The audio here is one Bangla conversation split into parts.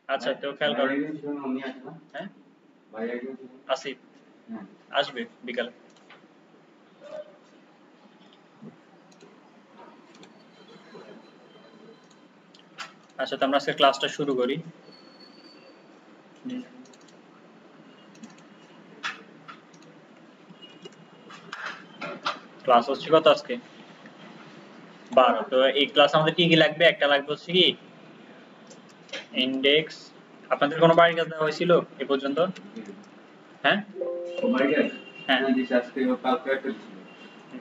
আচ্ছা তো খেয়াল করো হ্যাঁ আসিফ আসবে বিকালে আচ্ছা তো আমরা আজকে ক্লাসটা শুরু করি ক্লাস হচ্ছে কত আজকে 12 তো এই ক্লাস আমাদের কি কি লাগবে একটা লাগবে হচ্ছে কি ইন্ডেক্স আপনাদের কোনো বাড়ির কাজ দেওয়া হয়েছিল এই পর্যন্ত হ্যাঁ হ্যাঁ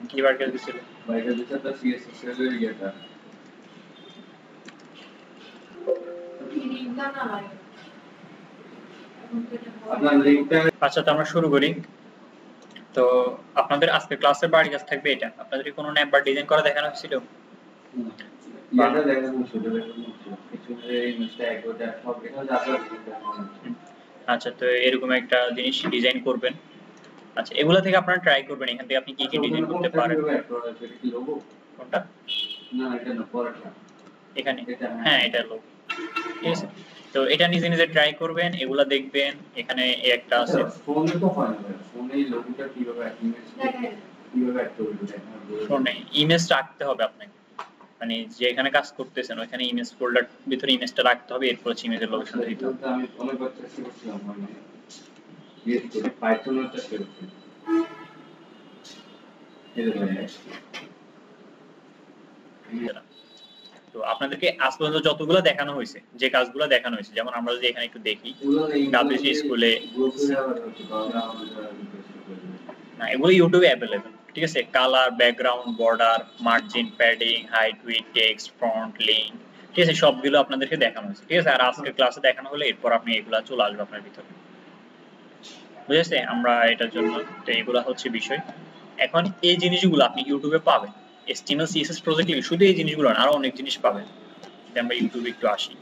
কি বাড়ির কাজ দিছিল আচ্ছা তো আমরা শুরু করি তো আপনাদের আজকে ক্লাসের বাড়ির কাজ থাকবে এটা আপনাদের কি কোনো ন্যাপ বা ডিজাইন করা দেখানো হয়েছিল আচ্ছা তো এরকম একটা জিনিস ডিজাইন করবেন আচ্ছা এগুলা থেকে আপনারা ট্রাই করবেন এখান থেকে আপনি কি কি ডিজাইন করতে পারেন কোনটা না এটা না পরেরটা এখানে হ্যাঁ এটা লোগো ঠিক আছে তো এটা নিজে নিজে ট্রাই করবেন এগুলা দেখবেন এখানে একটা আছে ফোনে তো হয় না ফোনে লোগোটা কিভাবে অ্যাড করবে ফোনে ইমেজ রাখতে হবে আপনাকে মানে যেখানে কাজ করতেছেন ওখানে ইমেজ ফোল্ডার ভিতরে ইমেজটা রাখতে হবে এরপর ইমেজের লোকেশন দিতে হবে আমি অনেকবার চেষ্টা করছিলাম মানে পাইথনটা শেয়ার করি তো আপনাদেরকে আজ পর্যন্ত যতগুলো দেখানো হয়েছে যে কাজগুলো দেখানো হয়েছে যেমন আমরা যদি এখানে একটু দেখি ডাব্লিউসি স্কুলে না এগুলো ইউটিউবে অ্যাভেলেবল ঠিক আছে colour background border margin padding height width text font link ঠিক আছে সবগুলো আপনাদেরকে দেখানো হয়েছে ঠিক আছে আর আজকের ক্লাসে দেখানো হলে এরপর আপনি এগুলা চলে আসবে আপনার ভিতরে বুঝেছে আমরা এটার জন্য তো এগুলা হচ্ছে বিষয় এখন এই জিনিসগুলো আপনি ইউটিউবে পাবেন HTML CSS প্রজেক্ট লিখে শুধু এই জিনিসগুলো না আরো অনেক জিনিস পাবেন আমরা ইউটিউবে একটু আসি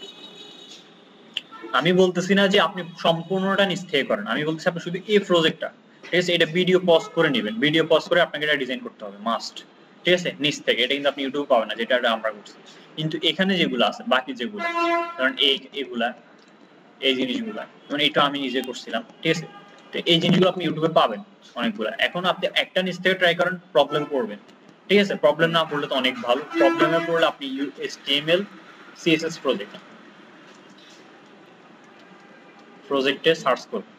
আমি বলতেছি না যে আপনি সম্পূর্ণটা নিজ থেকে করেন আমি বলতেছি আপনি শুধু এই প্রজেক্টটা ঠিক আছে এটা ভিডিও পজ করে নেবেন ভিডিও পজ করে আপনাকে এটা ডিজাইন করতে হবে মাস্ট ঠিক আছে নিজ থেকে এটা কিন্তু আপনি ইউটিউবে পাবেন না যেটা আমরা করছি কিন্তু এখানে যেগুলো আছে বাকি যেগুলো কারণ এইগুলা এই জিনিসগুলা মানে এটা আমি নিজে করছিলাম ঠিক আছে তো এই জিনিসগুলো আপনি ইউটিউবে পাবেন অনেকগুলো এখন আপনি একটা নিজ থেকে ট্রাই করেন প্রবলেম পড়বেন ঠিক আছে প্রবলেম না পড়লে তো অনেক ভালো প্রবলেমে পড়লে আপনি HTML CSS প্রজেক্টে সার্চ করুন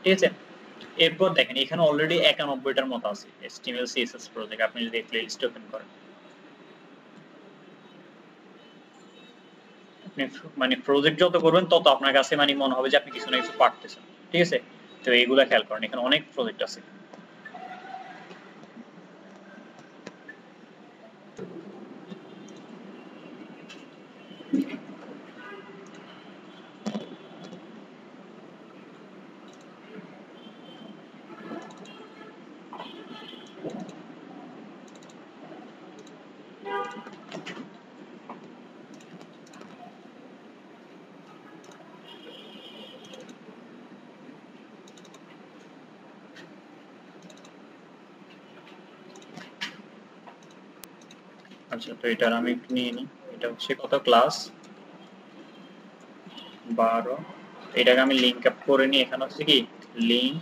ঠিক আছে এরপর দেখেন এখানে অলরেডি 91টার মতো আছে HTML CSS প্রজেক্ট আপনি যদি প্লেলিস্ট ওপেন করেন আপনি মানে প্রজেক্ট যত করবেন তত আপনার কাছে মানে মনে হবে যে আপনি কিছু না কিছু পারতেছেন ঠিক আছে তো এইগুলা খেয়াল করেন এখানে অনেক প্রজেক্ট আছে আচ্ছা তো এটা আমি একটু নিয়ে নিই এটা হচ্ছে কত ক্লাস 12 এটাকে আমি লিংক আপ করে নিই এখানে হচ্ছে কি লিংক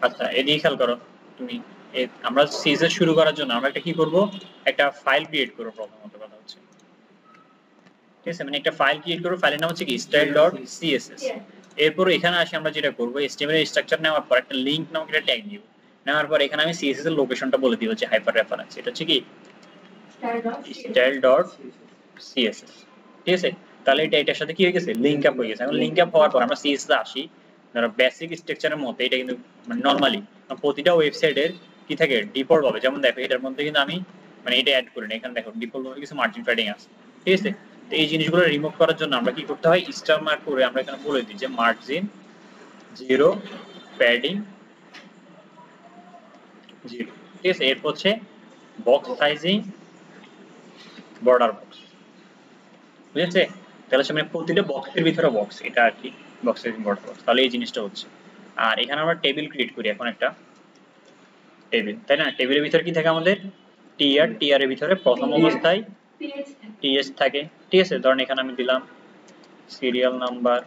আচ্ছা এদিকে খেয়াল করো তুমি আমরা সিএসএস শুরু করার জন্য আমরা একটা কি করব একটা ফাইল ক্রিয়েট করব প্রথমত কথা হচ্ছে ঠিক আছে মানে একটা ফাইল ক্রিয়েট করব ফাইলের নাম হচ্ছে কি style.css এরপর এখানে আসি আমরা যেটা করব HTML এর স্ট্রাকচার নেওয়ার পর একটা লিংক নামক একটা ট্যাগ দিব নেওয়ার পর এখানে আমি CSS এর লোকেশনটা বলে দিব যে হাইপার রেফারেন্স এটা হচ্ছে কি style.css ঠিক আছে তাহলে এটার সাথে কি হয়ে গেছে লিংক আপ হয়ে গেছে এখন লিংক আপ হওয়ার পর আমরা CSS এ আসি ধরো বেসিক স্ট্রাকচারের মতো এটা কিন্তু মানে নরমালি প্রতিটা ওয়েবসাইটের কি থাকে ডিফল্ট হবে যেমন দেখো এটার মধ্যে কিন্তু আমি মানে এটা অ্যাড করি না এখানে দেখো ডিফল্ট ভাবে কিছু মার্জিন প্যাডিং আছে ঠিক আছে তো এই জিনিসগুলো রিমুভ করার জন্য আমরা কি করতে হয় স্টার মার্ক করে আমরা এখানে বলে দিই যে মার্জিন 0 প্যাডিং 0 ঠিক আছে এরপর হচ্ছে বক্স সাইজিং বর্ডার বক্স বুঝেছে তাহলে মানে প্রতিটা বক্সের ভিতরে বক্স এটা আর কি বক্স সাইজিং বর্ডার বক্স তাহলে এই জিনিসটা হচ্ছে আর এখানে আমরা টেবিল ক্রিয়েট করি এখন একটা টেবিল তাই না টেবিলের ভিতরে কি থাকে আমাদের টিআর এর ভিতরে প্রথম অবস্থায় টিএস থাকে, ঠিক আছে। ধরেন এখানে আমি দিলাম serial number,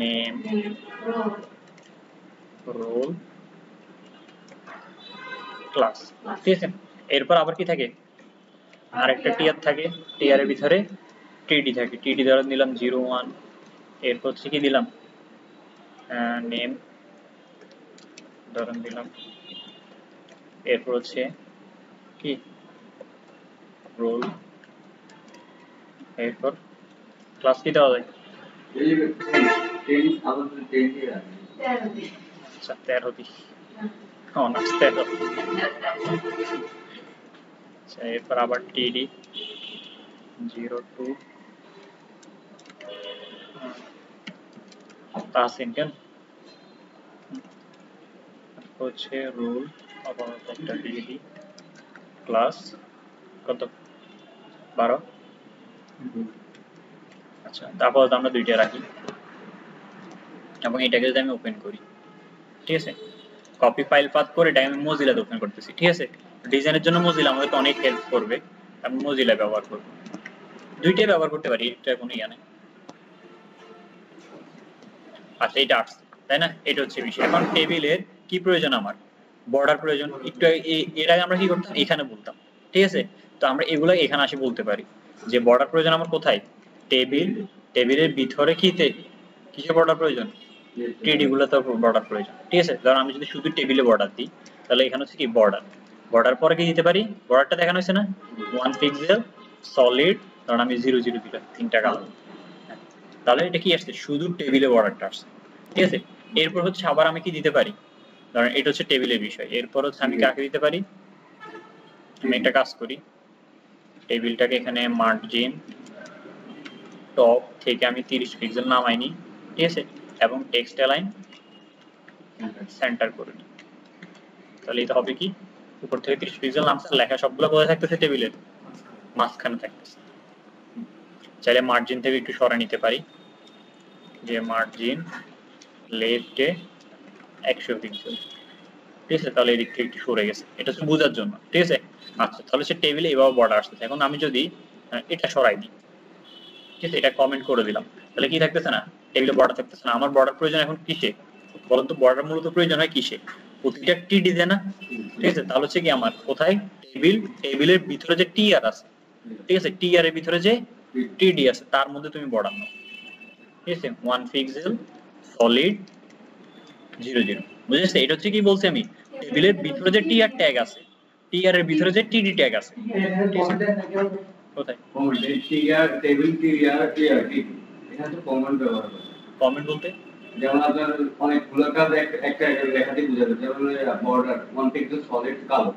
name, roll, class, ঠিক আছে। এরপর আবার কি থাকে, আরেকটা টিআর থাকে, টিআর এর ভিতরে টিডি থাকে, টিডি ধরে নিলাম 01। এরপর হচ্ছে কি দিলাম, নেম ধরেন দিলাম, এরপর হচ্ছে কি রোল, এরপর ক্লাস কি দেওয়া যায়, আচ্ছা 13 দিই, অনার্স 13। আচ্ছা এরপর আবার টিডি 02 তাহসিন কেন হচ্ছে রুল, আবার একটা টিডি, ক্লাস কত 12। আচ্ছা তারপর আমরা দুইটা রাখি এবং এটাকে যদি আমি ওপেন করি, ঠিক আছে, কপি ফাইল পাথ করে এটা আমি মোজিলাতে ওপেন করতেছি, ঠিক আছে। ডিজাইনের জন্য মোজিলা আমাদেরকে অনেক হেল্প করবে, আমি মোজিলা ব্যবহার করব, দুইটাই ব্যবহার করতে পারি, এটা কোনো ইয়া নেই। আচ্ছা এটা আসছে তাই না, এটা হচ্ছে বিষয়। এখন টেবিলের কি প্রয়োজন, আমার বর্ডার প্রয়োজন। একটু এর আগে আমরা কি করতাম, এখানে বলতাম, ঠিক আছে। তো আমরা এগুলো এখানে আসি বলতে পারি যে বর্ডার প্রয়োজন আমার কোথায়, টেবিল, টেবিলের ভিতরে কিতে কিসের বর্ডার প্রয়োজন, টিডি গুলোতে বর্ডার প্রয়োজন, ঠিক আছে। ধর আমি যদি শুধু টেবিলে বর্ডার দিই তাহলে এখানে হচ্ছে কি বর্ডার, বর্ডার পরে কি দিতে পারি, বর্ডারটা দেখানো হয়েছে না 1 পিক্সেল সলিড, ধরুন আমি 00 দিলাম, 3টা কালার, তাহলে এটা কি আসছে, শুধু টেবিলে বর্ডারটা আসছে, ঠিক আছে। এরপর হচ্ছে আবার আমি কি দিতে পারি, ধরেন এটা হচ্ছে টেবিলের বিষয়। এরপর হচ্ছে আমি কাকে দিতে পারি, আমি একটা কাজ করি, টেবিলটাকে এখানে মার্জিন টপ থেকে আমি 30 পিক্সেল নামাই নিই, ঠিক আছে, এবং টেক্সট অ্যালাইন সেন্টার করে নিই। তাহলে এটা হবে কি, উপর থেকে 30 পিক্সেল নামছে, লেখা সবগুলো কোথায় থাকতেছে, টেবিলের মাঝখানে থাকতেছে। চাইলে মার্জিন থেকে একটু সরে নিতে পারি, যে মার্জিন লেফটে 100 পিক্সেল, ঠিক আছে। তাহলে এদিক থেকে একটু সরে গেছে, এটা হচ্ছে বোঝার জন্য, ঠিক আছে। আচ্ছা তাহলে সে টেবিলে এভাবে বর্ডার আসতেছে। এখন আমি যদি এটা সরাই দিই, ঠিক আছে, এটা কমেন্ট করে দিলাম, তাহলে কি থাকতেছে না, টেবিলে বর্ডার থাকতেছে না। আমার বর্ডার প্রয়োজন এখন কিসে বলুন তো, বর্ডার মূলত প্রয়োজন হয় কিসে, প্রতিটা টিডি দেয় না, ঠিক আছে। তাহলে হচ্ছে কি আমার কোথায়, টেবিল, টেবিলের ভিতরে যে টিআর আছে, ঠিক আছে, টিআর এর ভিতরে যে টিডি আছে তার মধ্যে তুমি বর্ডার নাও, ঠিক আছে, 1 পিক্সেল সলিড 00, বুঝেছে। এটা হচ্ছে কি বলছি আমি, টেবিলের ভিতরে যে টিআর ট্যাগ আছে, টিআর এর ভিতরে যে টিডি ট্যাগ আছে, কোথায় টিআর টেবিল টিআর টিআর টিডি, এখানে তো কমন ব্যবহার করে, কমেন্ট বলতে যেমন আপনার অনেকগুলো কাজ একটা লেখাতে বোঝাবে, যেমন বর্ডার 1 পিক্সেল সলিড কালো,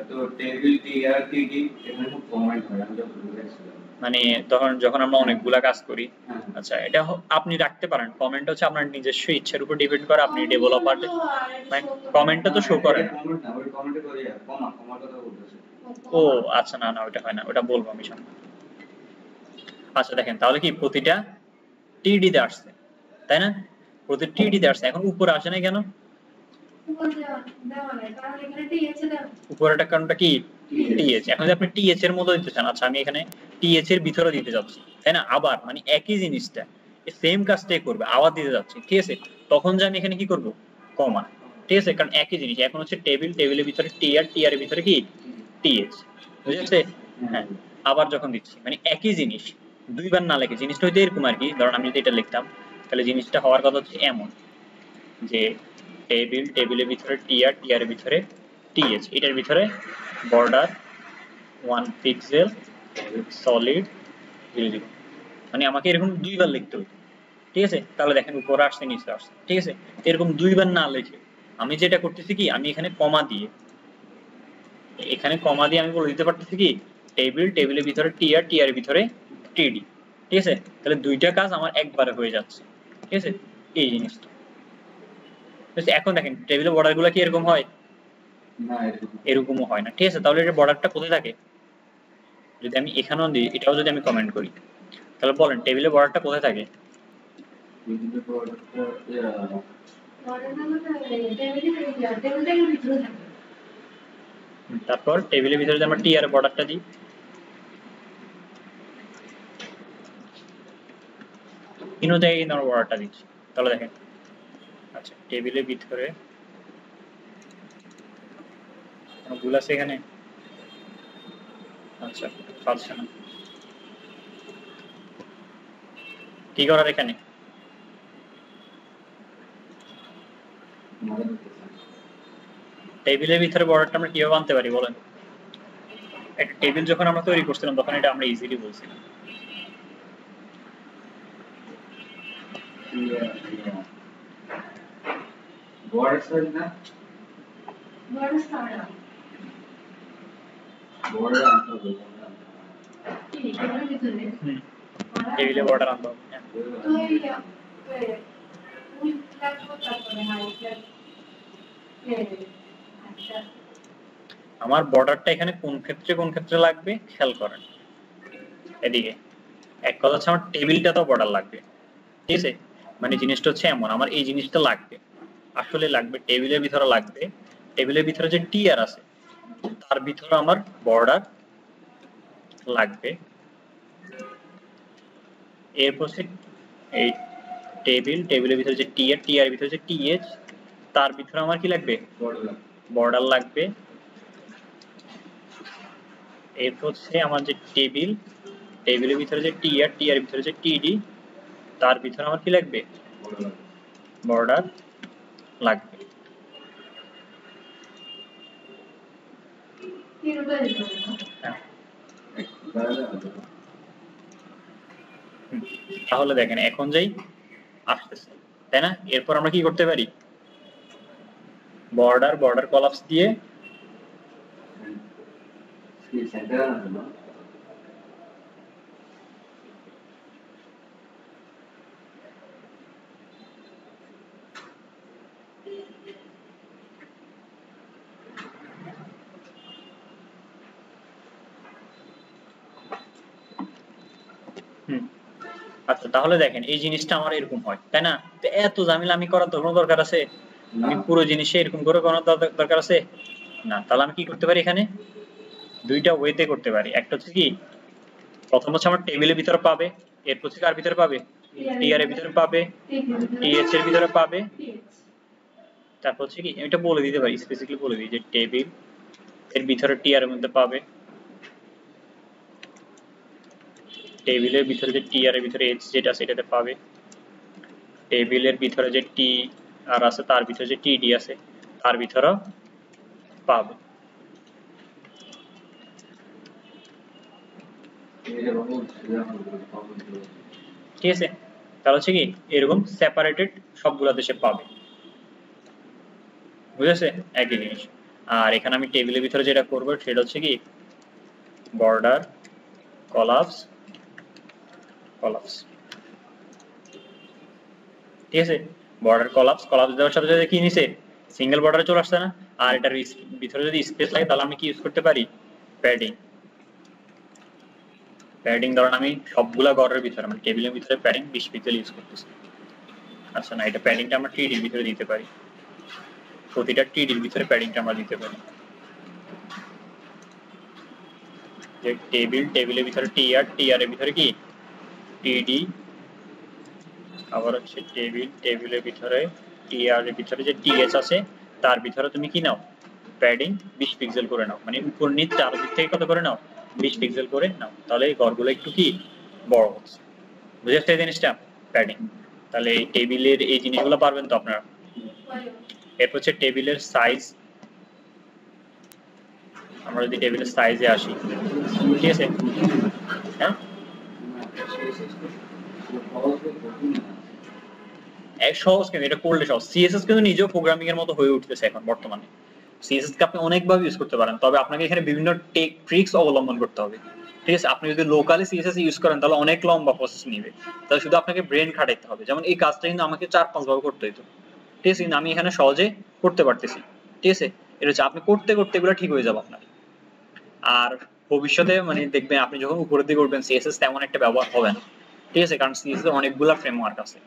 তো টেবিল টিআর টিডি এখানে খুব কমেন্ট হয়, আমি যখন বুঝাইছিলাম মানে তখন যখন আমরা অনেকগুলা কাজ করি। আচ্ছা এটা আপনি রাখতে পারেন, কমেন্ট হচ্ছে আপনার নিজস্ব ইচ্ছার উপর ডিপেন্ড করে, আপনি ডেভেলপার মানে কমেন্টটা তো শো করে না। কমেন্ট না, ওই কমেন্টে করে কমা কমার কথা বলতেছে। ও আচ্ছা, না না ওটা হয় না, ওটা বলবো আমি সামনে। আচ্ছা দেখেন তাহলে কি প্রতিটা টিডি তে আসছে তাই না, প্রতিটা টিডি তে আসছে, এখন উপরে আসে না কেন, উপরেটা কারণটা কি টিএচ, এখন যদি আপনি টিএচ এর মতো দিতে চান, আচ্ছা আমি এখানে টিএচ এর ভিতরে দিতে যাচ্ছি তাই না, আবার মানে একই জিনিসটা সেম কাজটাই করবে, আবার দিতে যাচ্ছি, ঠিক আছে। তখন যে আমি এখানে কি করব, কমা, ঠিক আছে, কারণ একই জিনিস। এখন হচ্ছে টেবিল, টেবিলের ভিতরে টিআর, টিআর এর ভিতরে কি টিএচ, বুঝেছে। হ্যাঁ আবার যখন দিচ্ছি মানে একই জিনিস দুইবার না লেখে, জিনিসটা হইতে এরকম আর কি। ধরুন আমি যদি এটা লিখতাম তাহলে জিনিসটা হওয়ার কথা হচ্ছে এমন যে টেবিল, টেবিলের ভিতরে টিআর, টিআর এর ভিতরে টিএচ, এটার ভিতরে বর্ডার 1 পিক্সেল সলিড 00, মানে আমাকে এরকম দুইবার লিখতে হবে, ঠিক আছে। তাহলে দেখেন উপরে আসছে নিচে আসছে, ঠিক আছে। এরকম দুইবার না লিখে আমি যেটা করতেছি কি, আমি এখানে কমা দিয়ে, এখানে কমা দিয়ে আমি বলে দিতে পারতেছি কি টেবিল, টেবিলের ভিতরে টিআর, টিআর এর ভিতরে টিডি, ঠিক আছে। তাহলে দুইটা কাজ আমার একবারে হয়ে যাচ্ছে, ঠিক আছে, এই জিনিসটা। এখন দেখেন টেবিলের বর্ডার গুলো কি এরকম হয় না, এরকমও হয় না, ঠিক আছে। তাহলে এর বর্ডারটা কোথায় থাকে, যদি আমি এখানেও দিই, এটাও যদি আমি কমেন্ট করি, তাহলে বলেন টেবিলের বর্ডারটা কোথায় থাকে, তারপর টেবিলের ভিতরে যদি আমরা টিআর বর্ডারটা দিই, তিনো জায়গায় কিন্তু আমরা বর্ডারটা দিচ্ছি। তাহলে দেখেন, আচ্ছা টেবিলের ভিতরে কোনো ভুল আছে এখানে? আচ্ছা পারছে না, কি করার এখানে? টেবিলের ভিতরে বর্ডারটা আমরা কিভাবে আনতে পারি বলেন? একটা টেবিল যখন আমরা তৈরি করছিলাম তখন এটা আমরা ইজিলি বলছিলাম। বর্ডার সাইজ না, বর্ডার সারা বর্ডার আনতে হবে, কি এর ভিতরে টেবিলে বর্ডার আনতে হবে। তো ওই ফ্ল্যাট করতে হবে হাই ফ্ল্যাট আচ্ছা আমার বর্ডারটা এখানে কোন ক্ষেত্রে লাগবে খেয়াল করেন। এদিকে এক কথা হচ্ছে আমার টেবিলটা তো বর্ডার লাগবে, ঠিক আছে? মানে জিনিসটা হচ্ছে এমন, আমার এই জিনিসটা লাগবে, আসলে লাগবে, টেবিলের ভিতরে লাগবে। টেবিলের ভিতরে যে টিআর আছে তার ভিতরে আমার বর্ডার লাগবে। এরপর এই টেবিলের ভিতরে যে টিআর ভিতরে যে টিএইচ তার ভিতরে আমার কি লাগবে? বর্ডার লাগবে। এরপর হচ্ছে আমার যে টেবিলের ভিতরে যে টিআর ভিতরে যে টিডি তার ভিতরে আমার কি লাগবে? বর্ডার লাগবে। তাহলে দেখেন এখন যাই আসতেছে, তাই না? এরপর আমরা কি করতে পারি? বর্ডার কলাপস দিয়ে সেন্টার আনতে না, আচ্ছা তাহলে দেখেন এই জিনিসটা আমার এরকম হয়, তাই না? তো এত ঝামেলা আমি করার তো কোনো দরকার আছে? আমি পুরো জিনিসে এরকম করে করার দরকার আছে না। তাহলে আমি কি করতে পারি? এখানে দুইটা ওয়েতে করতে পারি। একটা হচ্ছে কি, প্রথম হচ্ছে আমার টেবিলের ভিতরে পাবে, এরপর হচ্ছে কার ভিতরে পাবে? টিআর এর ভিতরে পাবে, টিএইচ এর ভিতরে পাবে। তারপর হচ্ছে কি, এটা বলে দিতে পারি, স্পেসিফিকলি বলে দিই যে টেবিল এর ভিতরে টিআর এর মধ্যে পাবে, টেবিলের ভিতরে যে টিআর এর ভিতরে এইচ যেটা আছে এটাতে পাবে, টেবিলের ভিতরে যে টি আর আছে তার ভিতরে যে টিডি আছে তার ভিতরে পাবে। ঠিক আছে? তাহলে হচ্ছে কি এরকম সেপারেটেড সবগুলাতে সে পাবে, বুঝেছে? একই জিনিস। আর এখানে আমি টেবিলের ভিতরে যেটা করব সেটা হচ্ছে কি বর্ডার কলাপস, ঠিক আছে? বর্ডার কলাপস দেওয়ার সাথে সাথে কি নিছে? সিঙ্গেল বর্ডারে চলে আসছে না? আর এটার ভিতরে যদি স্পেস লাগে তাহলে আমি কি ইউজ করতে পারি? প্যাডিং ধরুন আমি সবগুলা ঘরের ভিতরে মানে টেবিলের ভিতরে প্যাডিং 20 পিক্সেল ইউজ করতেছি। আচ্ছা না, এটা প্যাডিংটা আমরা টিডির ভিতরে দিতে পারি, প্রতিটা টিডির ভিতরে প্যাডিংটা আমরা দিতে পারি। যে টেবিলের ভিতরে টিআর এর ভিতরে কি টিডি, আবার হচ্ছে টেবিলের ভিতরে টিআর এর ভিতরে যে টিএইচ আছে তার ভিতরে তুমি কি নাও? প্যাডিং 20 পিক্সেল করে নাও, মানে উপর নিচ চারদিক থেকে কত করে নাও? 20 পিক্সেল করে নাও। তাহলে এই ঘরগুলো একটু কি বড় হচ্ছে, বুঝে আসছে এই জিনিসটা? প্যাডিং। তাহলে এই টেবিলের এই জিনিসগুলো পারবেন তো আপনারা। এরপর হচ্ছে টেবিলের সাইজ, আমরা যদি টেবিলের সাইজে আসি, ঠিক আছে? হ্যাঁ, এক সহজ কিন্তু এটা করলে সহজ। সিএসএস কিন্তু নিজেও প্রোগ্রামিং এর মতো হয়ে উঠতেছে এখন বর্তমানে। সিএসএস কে আপনি অনেকভাবে ইউজ করতে পারেন, তবে আপনাকে এখানে বিভিন্ন ট্রিক্স অবলম্বন করতে হবে, ঠিক আছে? আপনি যদি লোকালি সিএসএস ইউজ করেন তাহলে অনেক লম্বা প্রসেস নেবে, তাহলে শুধু আপনাকে ব্রেন খাটাইতে হবে। যেমন এই কাজটা কিন্তু আমাকে 4-5 ভাবে করতে হতো, ঠিক আছে? কিন্তু আমি এখানে সহজে করতে পারতেছি, ঠিক আছে? এটা হচ্ছে আপনি করতে করতে এগুলো ঠিক হয়ে যাবে আপনার। আর ভবিষ্যতে মানে দেখবেন আপনি যখন উপরের দিকে উঠবেন সিএসএস তেমন একটা ব্যবহার হবে না, ঠিক আছে? কারণ সিএসএস অনেকগুলা ফ্রেমওয়ার্ক আছে।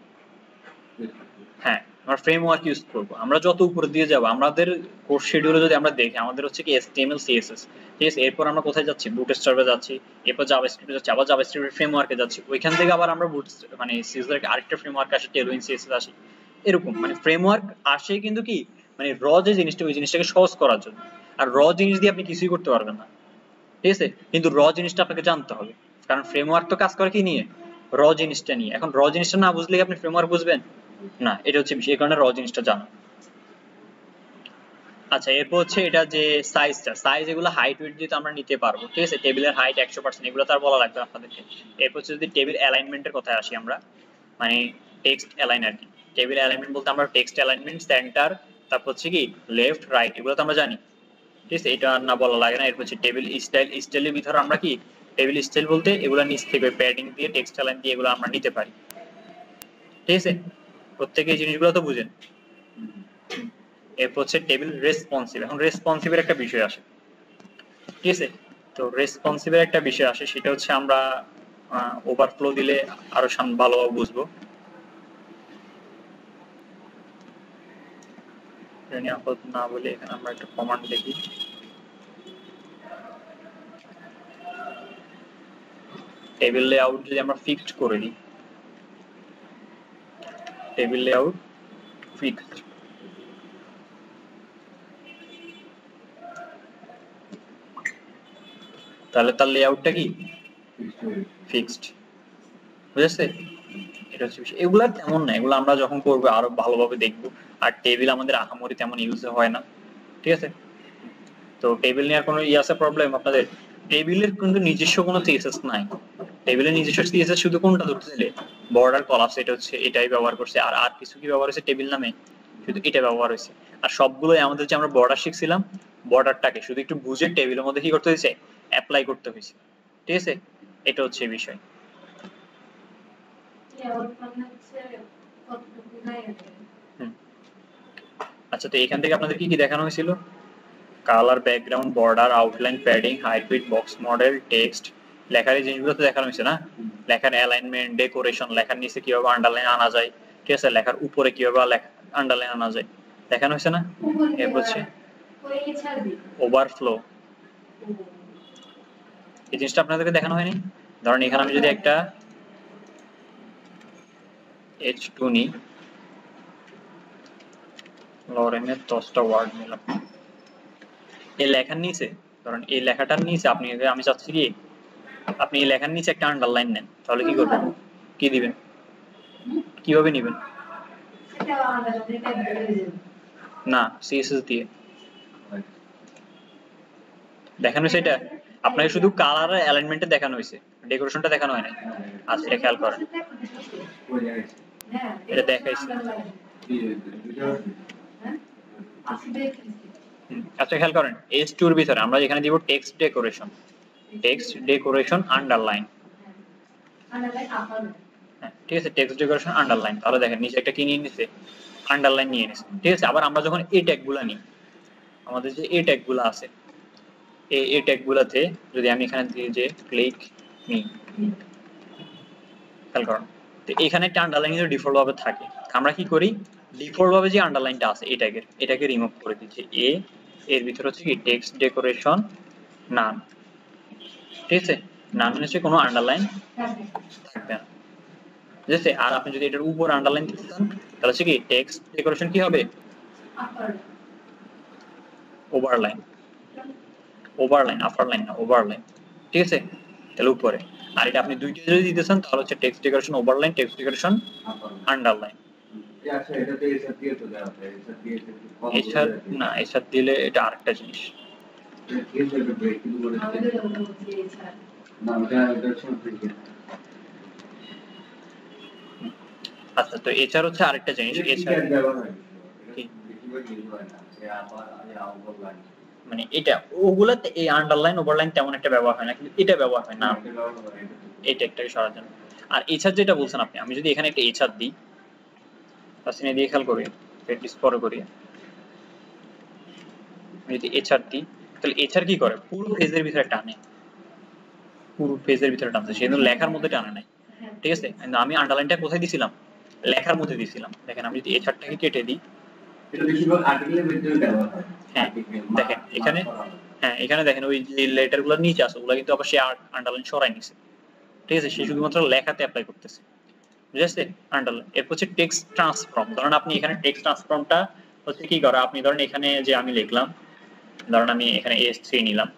হ্যাঁ, আমরা ফ্রেমওয়ার্ক ইউজ করব। আমরা যত উপরে দিয়ে যাব, আমাদের কোর্স শিডিউলে যদি আমরা দেখি, আমাদের হচ্ছে কি HTML CSS, ঠিক আছে। এরপর আমরা কোথায় যাচ্ছি, বুটস্ট্র্যাপে যাচ্ছি, এরপর জাভাস্ক্রিপ্টে যাচ্ছি, আবার জাভাস্ক্রিপ্টের ফ্রেমওয়ার্কে যাচ্ছি, ওইখান থেকে আবার আমরা মানে সিএসএস আরেকটা ফ্রেমওয়ার্ক আসে, টেলউইন CSS আসে। এরকম মানে ফ্রেমওয়ার্ক আসে কিন্তু কি মানে র যে জিনিসটা, ওই জিনিসটাকে সহজ করার জন্য। আর র জিনিস দিয়ে আপনি কিছুই করতে পারবেন না, ঠিক আছে। কিন্তু র জিনিসটা আপনাকে জানতে হবে, কারণ ফ্রেমওয়ার্ক তো কাজ করে কি নিয়ে, র জিনিসটা নিয়ে। এখন র জিনিসটা না বুঝলে আপনি ফ্রেমওয়ার্ক বুঝবেন না, এটা হচ্ছে বিষয়। এই কারণে র জিনিসটা জানা। আচ্ছা, এরপর হচ্ছে এটা যে সাইজ, এগুলো হাইট ওয়েট দিয়ে তো আমরা নিতে পারবো, ঠিক আছে। টেবিলের হাইট 100%, এগুলো তো আর বলা লাগবে আপনাদেরকে। এরপর হচ্ছে যদি টেবিল অ্যালাইনমেন্টের কথায় আসি আমরা, মানে টেক্সট অ্যালাইন আর কি। টেবিল অ্যালাইনমেন্ট বলতে আমরা টেক্সট অ্যালাইনমেন্ট, সেন্টার, তারপর হচ্ছে কি লেফট রাইট, এগুলো তো আমরা জানি, ঠিক আছে। এটা আর না বলা লাগে না। এরপর হচ্ছে টেবিল স্টাইলের ভিতরে আমরা কি, টেবিল স্টাইল বলতে এগুলো নিচ থেকে প্যাডিং দিয়ে টেক্সট অ্যালাইন দিয়ে এগুলো আমরা নিতে পারি, ঠিক আছে। প্রত্যেকে এই জিনিসগুলো তো বুঝেন। এরপর হচ্ছে টেবিল রেসপন্সিভ। এখন রেসপন্সিভের একটা বিষয় আসে, ঠিক আছে। তো রেসপন্সিভের একটা বিষয় আসে, সেটা হচ্ছে আমরা ওভারফ্লো দিলে আরো ভালোভাবে বুঝবো। না বলে এখানে আমরা একটা কমান্ড দেখি, টেবিল লেআউট যদি আমরা ফিক্সড করে দিই, টেবিল লেআউট ফিক্সড, তাহলে তার লেআউটটা কি ফিক্সড, বুঝেছে। এটা হচ্ছে বিষয়। এগুলা তেমন না, এগুলো আমরা যখন করবো আরো ভালোভাবে দেখবো। আর টেবিল আমাদের আহামরি তেমন ইউজ হয় না, ঠিক আছে। তো টেবিল নিয়ে কোনো আছে প্রবলেম আপনাদের? টেবিলের কিন্তু নিজস্ব কোনো সিএসএস নাই। টেবিলের নিজস্ব সিএসএস শুধু কোনটা ধরতে চাইলে বর্ডার কলাপস, এটা হচ্ছে এটাই ব্যবহার করছে। আর কিছু কি ব্যবহার হয়েছে টেবিল নামে? শুধু এটা ব্যবহার হয়েছে। আর সবগুলোই আমাদের যে আমরা বর্ডার শিখছিলাম, বর্ডারটাকে শুধু একটু বুঝে টেবিলের মধ্যে কি করতে হয়েছে, অ্যাপ্লাই করতে হয়েছে, ঠিক আছে। এটা হচ্ছে বিষয়। আচ্ছা, তো এখান থেকে আপনাদের কি কি দেখানো হয়েছিল? Colour, background, border, outline, padding, height, width, box model, text, লেখার এই জিনিসগুলো তো দেখানো হয়েছে না। লেখার অ্যালাইনমেন্ট, ডেকোরেশন, লেখার নিচে কিভাবে আন্ডারলাইন আনা যায়, ঠিক আছে, লেখার উপরে কিভাবে আন্ডারলাইন আনা যায়, দেখানো হয়েছে না। এরপর হচ্ছে ওভারফ্লো, এই জিনিসটা আপনাদেরকে দেখানো হয়নি। ধরেন এখানে আমি যদি একটা H2 নিই, লরেমের 10টা ওয়ার্ড নিলাম, এই লেখার নিচে, ধরেন এই লেখাটার নিচে আমি চাচ্ছি কি আপনি এই লেখার নিচে একটা আন্ডারলাইন নেন, তাহলে কি করবেন, কি দিবেন, কিভাবে নেবেন? না, সিএসএস দিয়ে দেখানো হয়েছে। এটা আপনাকে শুধু কালার আর অ্যালাইনমেন্টে দেখানো হয়েছে, ডেকোরেশনটা দেখানো হয় না। আচ্ছা, এটা খেয়াল করেন, এটা দেখাইছে। আচ্ছা, খেয়াল করেন H2 এর ভিতরে আমরা এখানে দিব টেক্সট ডেকোরেশন আন্ডারলাইন, ঠিক আছে। টেক্সট ডেকোরেশন আন্ডারলাইন, তাহলে দেখেন নিচে একটা কি নিয়ে নিছে, আন্ডারলাইন নিয়ে নিছে, ঠিক আছে। আবার আমরা যখন এই ট্যাগগুলা নিই, আমাদের যে এই ট্যাগগুলো আছে, এই ট্যাগগুলোতে যদি আমি এখানে দিয়ে যে ক্লিক মি, খেয়াল করুন, তো এখানে একটা আন্ডারলাইন কিন্তু ডিফল্ট ভাবে থাকে। আমরা কি করি, ডিফল্ট ভাবে যে আন্ডারলাইনটা আছে এই ট্যাগের, এটাকে রিমুভ করে দিচ্ছি। এর ভিতরে হচ্ছে কি টেক্সট ডেকোরেশন নান, ঠিক আছে। নান হচ্ছে কোনো আন্ডারলাইন থাকবে না, ঠিক আছে। আর আপনি যদি এটার উপর আন্ডারলাইন দিতে চান, তাহলে হচ্ছে কি টেক্সট ডেকোরেশন কি হবে, ওভারলাইন, আপার লাইন না, ওভারলাইন, ঠিক আছে। তাহলে উপরে। আর এটা আপনি দুইটা যদি দিতে চান, তাহলে হচ্ছে text decoration overline, text decoration underline. এছাড়া না, এছাড়া দিলে এটা আরেকটা জিনিস। আচ্ছা, তো এছাড়া হচ্ছে আরেকটা জিনিস, এছাড়া মানে এটা ওগুলাতে এই আন্ডারলাইন ওভারলাইন তেমন একটা ব্যবহার হয় না, কিন্তু এটা ব্যবহার হয় না, এই ট্যাগটাকে সরার জন্য। আর এছাড়া যেটা বলছেন আপনি, আমি যদি এখানে একটা এছাড় দিই, তাহলে দিয়ে খেয়াল করি, প্র্যাকটিস পরে করি, যদি এছাড় দিই, তাহলে এছাড় কি করে, পুরো পেজের ভিতরে টানে, পুরো পেজের ভিতরে টানছে, সেজন্য লেখার মধ্যে টানে নাই, ঠিক আছে। আমি আন্ডারলাইনটা কোথায় দিছিলাম, লেখার মধ্যে দিয়েছিলাম। দেখেন আমি যদি এই চারটাকে কেটে দিই, এটা বেশিরভাগ আর্টিকেলের ভিতরে ব্যবহার হয়। হ্যাঁ দেখেন এখানে, হ্যাঁ এখানে দেখেন ওই যে লেটারগুলো নিচে আছে ওগুলো কিন্তু আবার সে আন্ডারলাইন সরাই নিছে, ঠিক আছে, সে শুধুমাত্র লেখাতে অ্যাপ্লাই করতেছে, বুঝেছে, আন্ডারলাইন। এরপর হচ্ছে টেক্সট ট্রান্সফর্ম। ধরেন আপনি এখানে টেক্সট ট্রান্সফর্মটা হচ্ছে কি করা, আপনি ধরেন এখানে যে আমি লিখলাম, ধরেন আমি এখানে S3 নিলাম,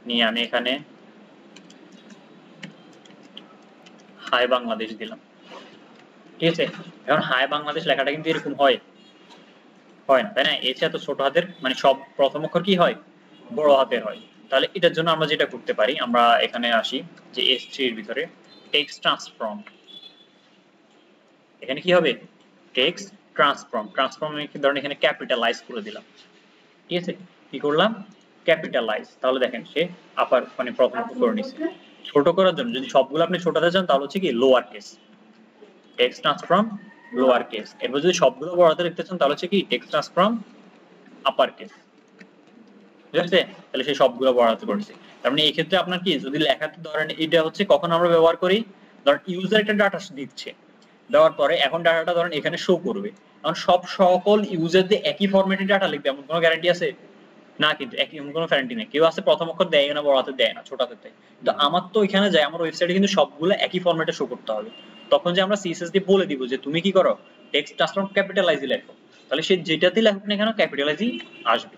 নিয়ে আমি এখানে হাই বাংলাদেশ দিলাম, ঠিক আছে। এখন হাই বাংলাদেশ লেখাটা কিন্তু এরকম হয় না, তাই না? এছাড়া তো ছোট হাতের মানে সব প্রথম অক্ষর কি হয়, বড় হাতের হয়। তাহলে এটার জন্য আমরা যেটা করতে পারি, আমরা এখানে আসি যে S3 এর ভিতরে টেক্সট ট্রান্সফর্ম, এখানে কি হবে টেক্সট ট্রান্সফর্ম, আমি কি ধরেন এখানে ক্যাপিটালাইজ করে দিলাম, ঠিক আছে, কি করলাম ক্যাপিটালাইজ। তাহলে দেখেন সে আপার মানে প্রথম অক্ষর নিছে। ছোট করার জন্য যদি সবগুলো আপনি ছোটাতে চান তাহলে হচ্ছে কি lower case, text transform lower case. এরপর যদি সবগুলো বড় হাতে লিখতে চান তাহলে হচ্ছে কি টেক্সট ট্রান্সফর্ম আপার কেস, ঠিক আছে। তাহলে সেই সবগুলো বড় হাতে করছে। তার মানে এই ক্ষেত্রে আপনার কি যদি লেখাতে ধরেন এটা হচ্ছে কখন আমরা ব্যবহার করি, ধরেন ইউজার একটা ডাটা দিচ্ছে, দেওয়ার পরে এখন ডাটাটা ধরেন এখানে শো করবে, এখন সকল ইউজারদের একই ফরম্যাটে ডাটা লিখবে এমন কোনো গ্যারান্টি আছে না, কিন্তু একই এমন কোনো গ্যারান্টি নেই। কেউ আছে প্রথম অক্ষর দেয় না, বড় হাতে দেয় না, ছোট হাতে দেয়। তো আমার তো এখানে যায় আমার ওয়েবসাইটে কিন্তু সবগুলো একই ফরম্যাটে শো করতে হবে। তখন যে আমরা সিএসএস দিয়ে বলে দিব যে তুমি কি করো টেক্সট ট্রান্সফর্ম ক্যাপিটালাইজই লেখো, তাহলে সে যেটাতেই লেখুক না কেন ক্যাপিটালাইজই আসবে,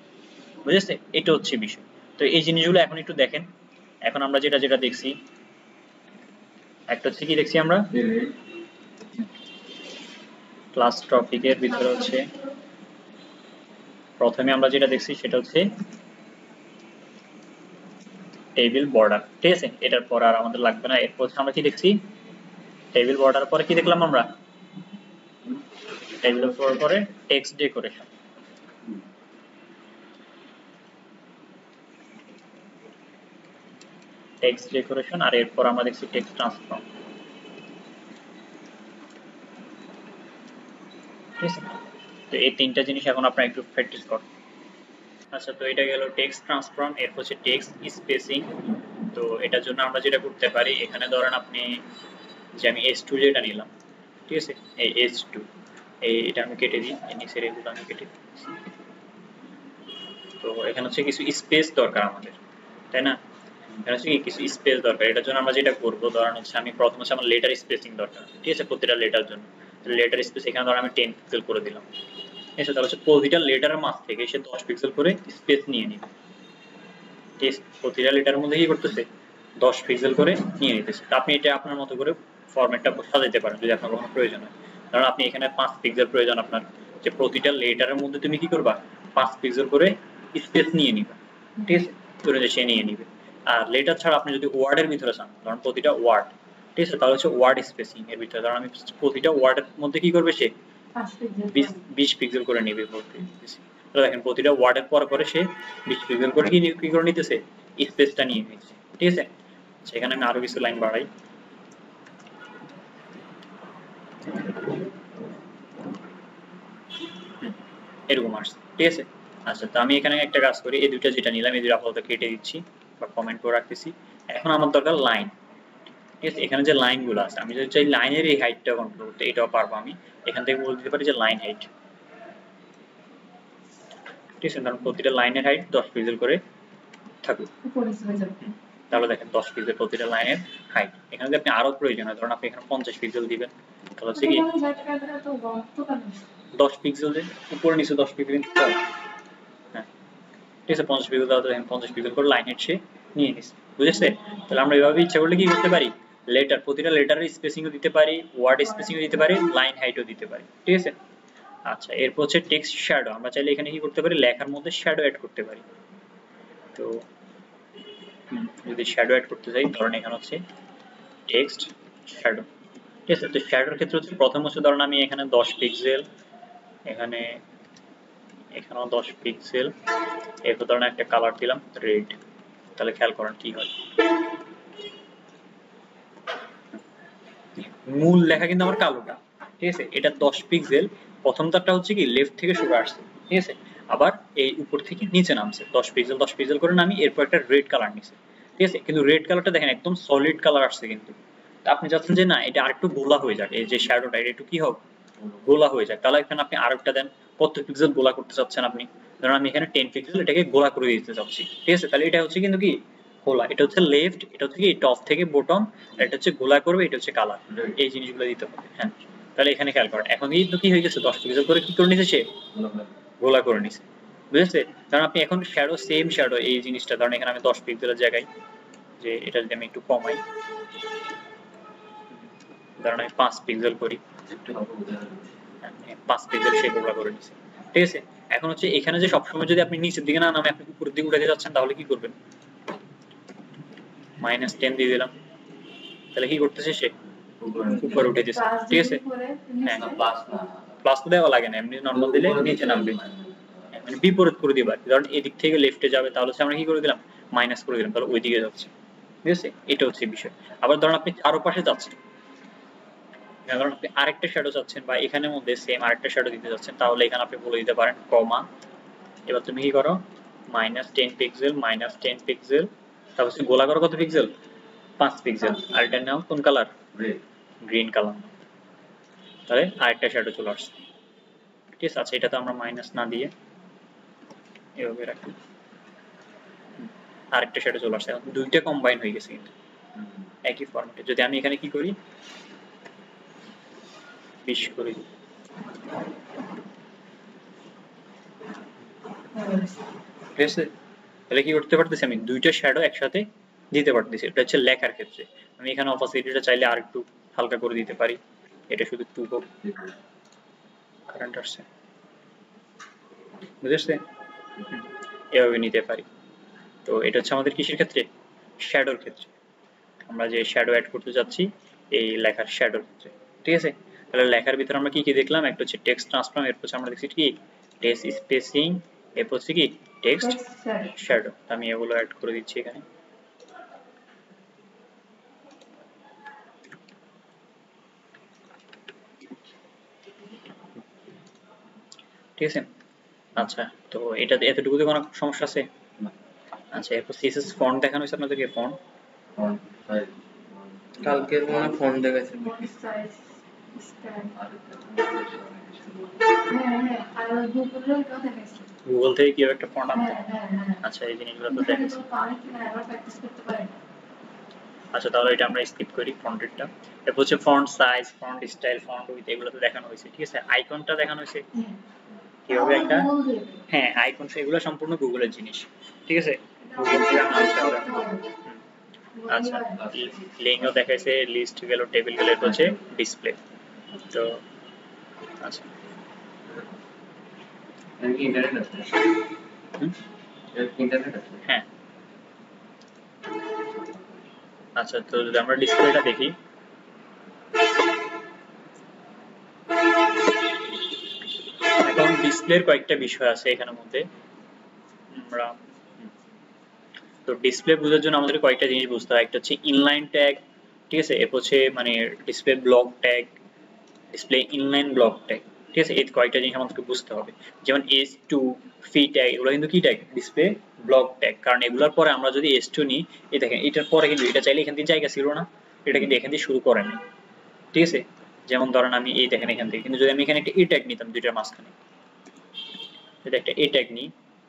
বুঝেছে। এটা হচ্ছে বিষয়। তো এই জিনিসগুলো এখন একটু দেখেন। এখন আমরা যেটা দেখছি, একটা হচ্ছে কি দেখছি আমরা ক্লাস টপিকের ভিতরে হচ্ছে প্রথমে আমরা যেটা দেখছি সেটা হচ্ছে টেবিল বর্ডার, ঠিক আছে। এটার পর আর আমাদের লাগবে না। এরপর আমরা কি দেখছি টেবিল বর্ডার পরে কি দেখলাম আমরা টেবিল পরে টেক্সট ডেকোরেশন, আর এরপর আমরা দেখছি টেক্সট ট্রান্সফর্ম, ঠিক আছে। তো এই তিনটা জিনিস এখন আপনারা একটু প্র্যাকটিস করুন। আচ্ছা, তো এটা গেল টেক্সট ট্রান্সফর্ম। এরপর হচ্ছে টেক্সট স্পেসিং। তো এটার জন্য আমরা যেটা করতে পারি, এখানে ধরেন আপনি যে আমি S2 যেটা নিলাম, ঠিক আছে, এই S2 এটা আমি কেটে দিই, নিচের এগুলো আমি কেটে দিই। তো এখানে হচ্ছে কিছু স্পেস দরকার আমাদের, তাই না? এখানে হচ্ছে কিছু স্পেস দরকার। এটার জন্য আমরা যেটা করব, ধরেন হচ্ছে আমি প্রথমে হচ্ছে আমার লেটার স্পেসিং দরকার, ঠিক আছে, প্রতিটা লেটার জন্য। লেটার স্পেস এখানে ধরেন আমি 10 পিক্সেল করে দিলাম, ঠিক আছে। তাহলে হচ্ছে প্রতিটা লেটারের মাঝ থেকে সে 10 পিক্সেল করে স্পেস নিয়ে নিবে, ঠিক আছে। প্রতিটা লেটারের মধ্যে কি করতেছে 10 পিক্সেল করে নিয়ে নিতেছে। আপনি এটা আপনার মতো করে ফরম্যাটটা সাজাতে পারেন যদি আপনার কোনো প্রয়োজন হয়। কারণ আপনি এখানে 5 পিক্সেল প্রয়োজন আপনার, যে প্রতিটা লেটারের মধ্যে তুমি কি করবা 5 পিক্সেল করে স্পেস নিয়ে নিবা, ঠিক আছে, করে সে নিয়ে নিবে। আর লেটার ছাড়া আপনি যদি ওয়ার্ডের ভিতরে চান, ধরুন প্রতিটা ওয়ার্ড, ঠিক আছে, তাহলে হচ্ছে ওয়ার্ড স্পেসিং এর ভিতরে ধরুন আমি প্রতিটা ওয়ার্ডের মধ্যে কি করবে সে 20 পিক্সেল করে নিবে বলতে। তো দেখেন প্রতিটা ওয়ার্ডের পরে সে 20 পিক্সেল করে কি করে নিতেছে স্পেসটা নিয়ে নিচ্ছে, ঠিক আছে। সেখানে আমি আরো কিছু লাইন বাড়াই, এরকম আসছে, ঠিক আছে। আচ্ছা, তো আমি এখানে একটা কাজ করি, এই দুইটা যেটা নিলাম এই দুটো আপাতত কেটে দিচ্ছি বা কমেন্ট করে রাখতেছি। এখন আমার দরকার লাইন, ঠিক আছে। এখানে যে লাইনগুলো আছে আমি যদি চাই লাইনের এই হাইটটা কন্ট্রোল করতে, এটাও পারবো আমি। এখান থেকে বলে দিতে পারি যে লাইন হাইট, ঠিক আছে। কারণ প্রতিটা লাইনের হাইট 10 পিক্সেল করে থাকুক। তাহলে দেখেন 10 পিক্সেল প্রতিটা লাইনের হাইট। এখানে যদি আপনি আরো প্রয়োজন হয়, ধরুন আপনি এখানে 50 পিক্সেল দিবেন, তাহলে হচ্ছে কি 10 পিক্সেল উপরে নিচে 10 পিক্সেল, হ্যাঁ, ঠিক আছে। 50 পিক্সেল তাহলে দেখেন 50 পিক্সেল করে লাইন হেড সে নিয়ে নিছে, বুঝেছে। তাহলে আমরা এভাবে ইচ্ছা করলে কি করতে পারি, লেটার প্রতিটা লেটারের স্পেসিংও দিতে পারি, ওয়ার্ড স্পেসিংও দিতে পারি, লাইন হাইটও দিতে পারি, ঠিক আছে। আচ্ছা, এরপর হচ্ছে টেক্সট শ্যাডো। আমরা চাইলে এখানে কি করতে পারি, লেখার মধ্যে শ্যাডো অ্যাড করতে পারি। তো যদি শ্যাডো অ্যাড করতে চাই, ধরুন এখানে হচ্ছে টেক্সট শ্যাডো, ঠিক আছে। তো শ্যাডোর ক্ষেত্রে হচ্ছে প্রথম হচ্ছে ধরুন আমি এখানে 10 পিক্সেল, এখানেও 10 পিক্সেল, এরপর ধরুন একটা কালার দিলাম রেড। তাহলে খেয়াল করেন কি হয়, মূল লেখা কিন্তু আমার কালোটা, ঠিক আছে। এটা 10 পিক্সেল, প্রথম তারটা হচ্ছে কি লেফট থেকে শুরু আসছে, ঠিক আছে, আবার এই উপর থেকে নিচে নামছে 10 পিক্সেল করে নামি, এরপর একটা রেড কালার নিছে, ঠিক আছে। কিন্তু রেড কালারটা দেখেন একদম সলিড কালার আসছে, কিন্তু আপনি চাচ্ছেন যে না এটা আরেকটু গোলা হয়ে যাক, এই যে শ্যাডোটা এটা একটু কি হোক গোলা হয়ে যায়। তাহলে এখানে আপনি আরেকটা দেন, কত পিক্সেল গোলা করতে চাচ্ছেন আপনি, ধরুন আমি এখানে 10 পিক্সেল এটাকে গোলা করে দিতে চাচ্ছি, ঠিক আছে? তাহলে এটা হচ্ছে কিন্তু কি গোলা, এটা হচ্ছে লেফট, এটা হচ্ছে কি টপ থেকে বটম, আর এটা হচ্ছে গোলা করবে, এটা হচ্ছে কালার, এই জিনিসগুলো দিতে হবে। হ্যাঁ, তাহলে এখানে খেয়াল করেন এখন কিন্তু কি হয়ে গেছে, 10 পিক্সেল করে কি করে নিছে সে, গোলা করে নিছে, বুঝেছে? কারণ আপনি এখন শ্যাডো, সেম শ্যাডো এই জিনিসটা, ধরুন এখানে আমি 10 পিক্সেলের জায়গায় যে এটা যদি আমি একটু কমাই, ধরুন আমি 5 পিক্সেল করি, 5 পিক্সেল সে গোলা করে নিছে, ঠিক আছে? এখন হচ্ছে এখানে যে সবসময় যদি আপনি নিচের দিকে না নামে আপনি উপরের দিকে উঠাতে যাচ্ছেন, তাহলে কি করবেন, -10 দিয়ে দিলাম, তাহলে কি করতেছে সে উপরে উঠে দিচ্ছে, ঠিক আছে? হ্যাঁ, প্লাস তো দেওয়া লাগে না, এমনি নরমাল দিলে নিচে নামবে, মানে বিপরীত করে দিবা, ধরুন এদিক থেকে লেফটে যাবে, তাহলে আমরা কি করে দিলাম, মাইনাস করে দিলাম, তাহলে ওই দিকে যাচ্ছে, ঠিক আছে? এটা হচ্ছে বিষয়। আবার ধরুন আপনি আরো পাশে যাচ্ছেন, ধরুন আপনি আরেকটা শ্যাডো চাচ্ছেন বা এখানের মধ্যে সেম আরেকটা শ্যাডো দিতে যাচ্ছেন, তাহলে এখানে আপনি বলে দিতে পারেন কমা, এবার তুমি কি করো, -10 পিক্সেল, -10 পিক্সেল, তারপর হচ্ছে গোলা করো কত পিক্সেল, 5 পিক্সেল, আর এটা নাও কোন কালার, গ্রিন কালার, তাহলে আরেকটা শ্যাডো চলে আসছে, ঠিক আছে? আচ্ছা, এটা তো আমরা মাইনাস না দিয়ে এভাবে রাখি, আরেকটা শ্যাডো চলে আসছে, এখন দুইটা কম্বাইন হয়ে গেছে কিন্তু একই ফরম্যাটে। যদি আমি এখানে কি করি, 20 করি, ঠিক আছে? তাহলে কি করতে পারতেছি, আমি দুইটা শ্যাডো একসাথে দিতে পারতেছি। এটা হচ্ছে লেখার ক্ষেত্রে। আমি এখানে অপাসিটিটা চাইলে আর একটু হালকা করে দিতে পারি, এটা শুধু 2 হোক, কারেন্ট আসছে, বুঝেছে? এভাবে নিতে পারি। তো এটা হচ্ছে আমাদের কিসের ক্ষেত্রে, শ্যাডোর ক্ষেত্রে, আমরা যে শ্যাডো অ্যাড করতে যাচ্ছি এই লেখার শ্যাডোর ক্ষেত্রে, ঠিক আছে? তাহলে লেখার ভিতরে আমরা কি কি দেখলাম, একটা হচ্ছে টেক্সট ট্রান্সফর্ম, এরপর আমরা দেখছি কি টেক্সট স্পেসিং, এরপর হচ্ছে কি টেক্সট শ্যাডো। আমি এগুলো অ্যাড করে দিচ্ছি এখানে, ঠিক আছে? আচ্ছা, তো এটা এতটুকুতে কোনো সমস্যা আছে? আচ্ছা, এরপর সিএসএস ফন্ট দেখানো হয়েছে আপনাদেরকে, ফন্ট কালকের মনে ফন্ট দেখাইছে, গুগল থেকে কি একটা ফন্ট আনতে, আচ্ছা এই জিনিসগুলো তো দেখাচ্ছি। আচ্ছা, তাহলে এটা আমরা স্কিপ করি ফন্টেরটা। এরপর হচ্ছে font size, font style, font with, এগুলো তো দেখানো হয়েছে, ঠিক আছে? আইকনটা দেখানো হয়েছে কিভাবে একটা, হ্যাঁ আইকন, সেগুলো সম্পূর্ণ গুগলের জিনিস, ঠিক আছে? গুগল থেকে আনতে হবে। আচ্ছা, লিঙ্কও দেখাইছে, লিস্ট গেল, টেবিল গেল, এরপর হচ্ছে ডিসপ্লে। তো আচ্ছা, ইন্টারনেট আছে, ইন্টারনেট আছে, হ্যাঁ। আচ্ছা, তো যদি আমরা ডিসপ্লেটা দেখি, এখন ডিসপ্লের কয়েকটা বিষয় আছে এখানের মধ্যে, আমরা তো ডিসপ্লে বোঝার জন্য আমাদের কয়েকটা জিনিস বুঝতে হয়। একটা হচ্ছে ইনলাইন ট্যাগ, ঠিক আছে? এরপর হচ্ছে মানে display block tag, display inline block tag, ঠিক আছে? এই কয়েকটা জিনিস আমাদেরকে বুঝতে হবে। যেমন S2 ফি ট্যাগ, এগুলো কিন্তু কি ট্যাগ, ডিসপ্লে ব্লক ট্যাগ। কারণ এগুলোর পরে আমরা যদি S2 নিই, এই দেখেন এটার পরে কিন্তু এটা চাইলে এখান থেকে জায়গা ছিল না, এটা কিন্তু এখান থেকে শুরু করে নাই, ঠিক আছে? যেমন ধরেন আমি এই দেখেন এখান থেকে, কিন্তু যদি আমি এখানে একটা A ট্যাগ নিতাম দুইটার মাঝখানে, যদি একটা A ট্যাগ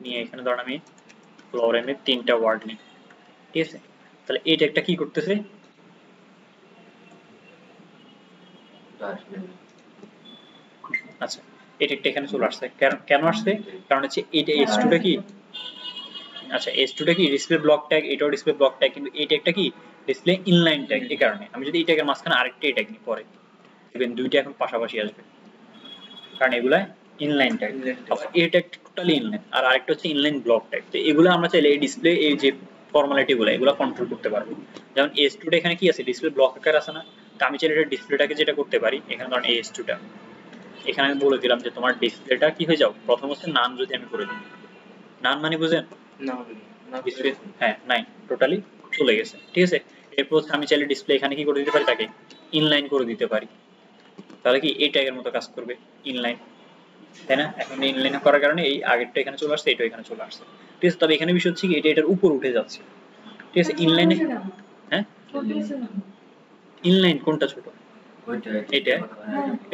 নিয়ে এখানে ধরেন আমি ফ্লোরেমে 3টা ওয়ার্ড নিই, ঠিক আছে? তাহলে এই ট্যাগটা কি করতেছে, আচ্ছা এই ট্যাগটা এখানে চলে আসছে, কেন আসছে, কারণ হচ্ছে এটা S2 টা কি, আচ্ছা S2 টা কি ডিসপ্লে ব্লক ট্যাগ, এটাও ডিসপ্লে ব্লক ট্যাগ, কিন্তু এই ট্যাগটা কি ডিসপ্লে ইনলাইন ট্যাগ। এই কারণে আমি যদি এই ট্যাগের মাঝখানে আরেকটা এই ট্যাগ নিই পরে, দেখবেন দুইটা এখন পাশাপাশি আসবে, কারণ এগুলা ইনলাইন ট্যাগ। আবার এই ট্যাগ টোটালি ইনলাইন, আর আরেকটা হচ্ছে ইনলাইন ব্লক ট্যাগ। তো এগুলো আমরা চাইলে এই ডিসপ্লে এই যে ফর্মালিটি গুলো এগুলো কন্ট্রোল করতে পারবো। যেমন S2 টা এখানে কি আছে, ডিসপ্লে ব্লক আকার আছে না, তো আমি চাইলে এটা ডিসপ্লেটাকে যেটা করতে পারি, এখানে ধরেন S2 টা এখানে আমি বলে দিলাম যে তোমার ডিসপ্লেটা কি হয়ে যাও, প্রথম হচ্ছে নান, যদি আমি করে দিই, নান মানে বুঝেন, ডিসপ্লে হ্যাঁ নাই, টোটালি চলে গেছে, ঠিক আছে? এরপর আমি চাইলে ডিসপ্লে এখানে কি করে দিতে পারি, তাকে ইনলাইন করে দিতে পারি, তাহলে কি এই ট্যাগের মতো কাজ করবে, ইনলাইন, তাই না? এখন ইনলাইন করার কারণে এই আগেরটা এখানে চলে আসছে, এটা এখানে চলে আসছে, ঠিক আছে? তবে এখানে বিষয় হচ্ছে কি এটা এটার উপর উঠে যাচ্ছে, ঠিক আছে? ইনলাইনে, হ্যাঁ ইনলাইন কোনটা ছোট, এটা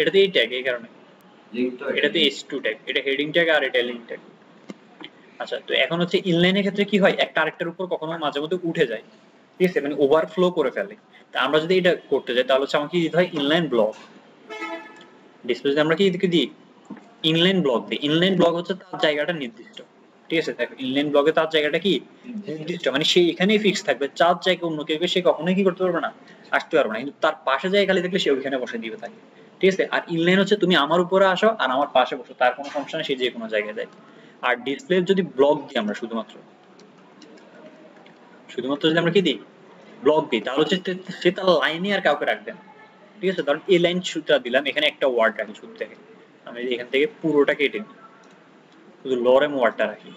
এটাতে এই ট্যাগ এই কারণে এটাতে h2 ট্যাগ, এটা হেডিং ট্যাগ আর এটা লিঙ্ক ট্যাগ। আচ্ছা, তো এখন হচ্ছে ইনলাইনের ক্ষেত্রে কি হয়, একটা আরেকটার উপর কখনো মাঝে মধ্যে উঠে যায়, ঠিক আছে, মানে ওভারফ্লো করে ফেলে। তা আমরা যদি এটা করতে যাই তাহলে হচ্ছে আমাকে দিতে হয় ইনলাইন ব্লক। ডিসপ্লে যদি আমরা কি দিই, ইনলাইন ব্লক দিই। ইনলাইন ব্লক হচ্ছে তার জায়গাটা নির্দিষ্ট, ঠিক আছে। দেখো ইনলাইন ব্লকে তার জায়গাটা কি নির্দিষ্ট, মানে সে এখানেই ফিক্স থাকবে, চার জায়গায় অন্য কেউ সে কখনোই কি করতে পারবে না, আসতে পারবে না, কিন্তু তার পাশে জায়গা খালি থাকলে সে ওইখানে বসে দিবে থাকে, ঠিক আছে। আর ইনলাইন হচ্ছে তুমি আমার উপরে আসো আর আমার পাশে বসো, তার কোনো সমস্যা নেই, সে যে কোনো জায়গায় যায়। আর ডিসপ্লে যদি ব্লক দিই আমরা শুধুমাত্র যদি আমরা কি দিই ব্লক দিই, তাহলে হচ্ছে সে তার লাইনে আর কাউকে রাখবে না, ঠিক আছে। ধরুন এই লাইন শুরুটা দিলাম, এখানে একটা ওয়ার্ড রাখি শুরু থেকে, আমি এখান থেকে পুরোটা কেটে নিই, শুধু লরেম ওয়ার্ডটা রাখি।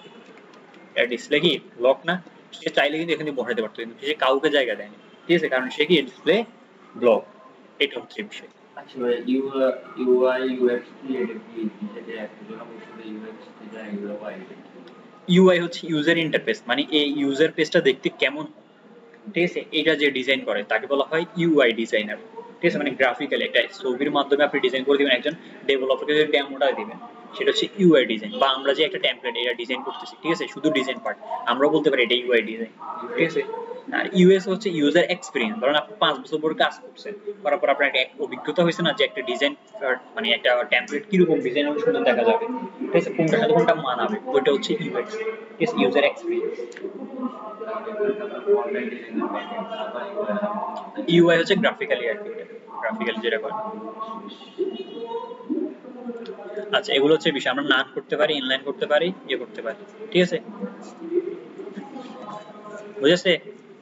এটা ডিসপ্লে কি ব্লক না, সে চাইলে কিন্তু এখানে বসাতে পারতো, কিন্তু সে কাউকে জায়গা দেয়নি, ঠিক আছে, কারণ সে কি ডিসপ্লে ব্লক। এটা হচ্ছে বিষয়। আচ্ছা ইউআই ইউএক্স কি এটা কি যেটা একজন বসে ইউএক্স যেটা ইউআই ইউআই হচ্ছে ইউজার ইন্টারফেস, মানে এই ইউজার পেজটা দেখতে কেমন, ঠিক আছে, এটা যে ডিজাইন করে তাকে বলা হয় ইউআই ডিজাইনার, ঠিক আছে। মানে গ্রাফিক্যালি একটা ছবির মাধ্যমে আপনি ডিজাইন করে দিবেন, একজন ডেভেলপারকে যে ডেমোটা দিবেন সেটা হচ্ছে ইউআই ডিজাইন। বা আমরা যে একটা টেমপ্লেট এটা ডিজাইন করতেছি, ঠিক আছে, শুধু ডিজাইন পার্ট আমরা বলতে পারি এটা ইউআই ডিজাইন, ঠিক আছে। আর ইউএস হচ্ছে ইউজার এক্সপেরিয়েন্স। ধরুন আপনি 5 বছর পরে কাজ করছেন, করার পর আপনার একটা অভিজ্ঞতা হয়েছে না যে একটা ডিজাইন মানে একটা টেমপ্লেট কিরকম ডিজাইন হলে সুন্দর দেখা যাবে, ঠিক আছে, কোনটার সাথে কোনটা মানাবে, ওইটা হচ্ছে ইউএক্স, ঠিক আছে, ইউজার এক্সপেরিয়েন্স। ইউআই হচ্ছে গ্রাফিক্যালি আর কি, গ্রাফিক্যালি যেটা করে। আচ্ছা, এগুলো হচ্ছে বিষয়, আমরা নান করতে পারি, ইনলাইন করতে পারি, করতে পারি, ঠিক আছে, বুঝেছে।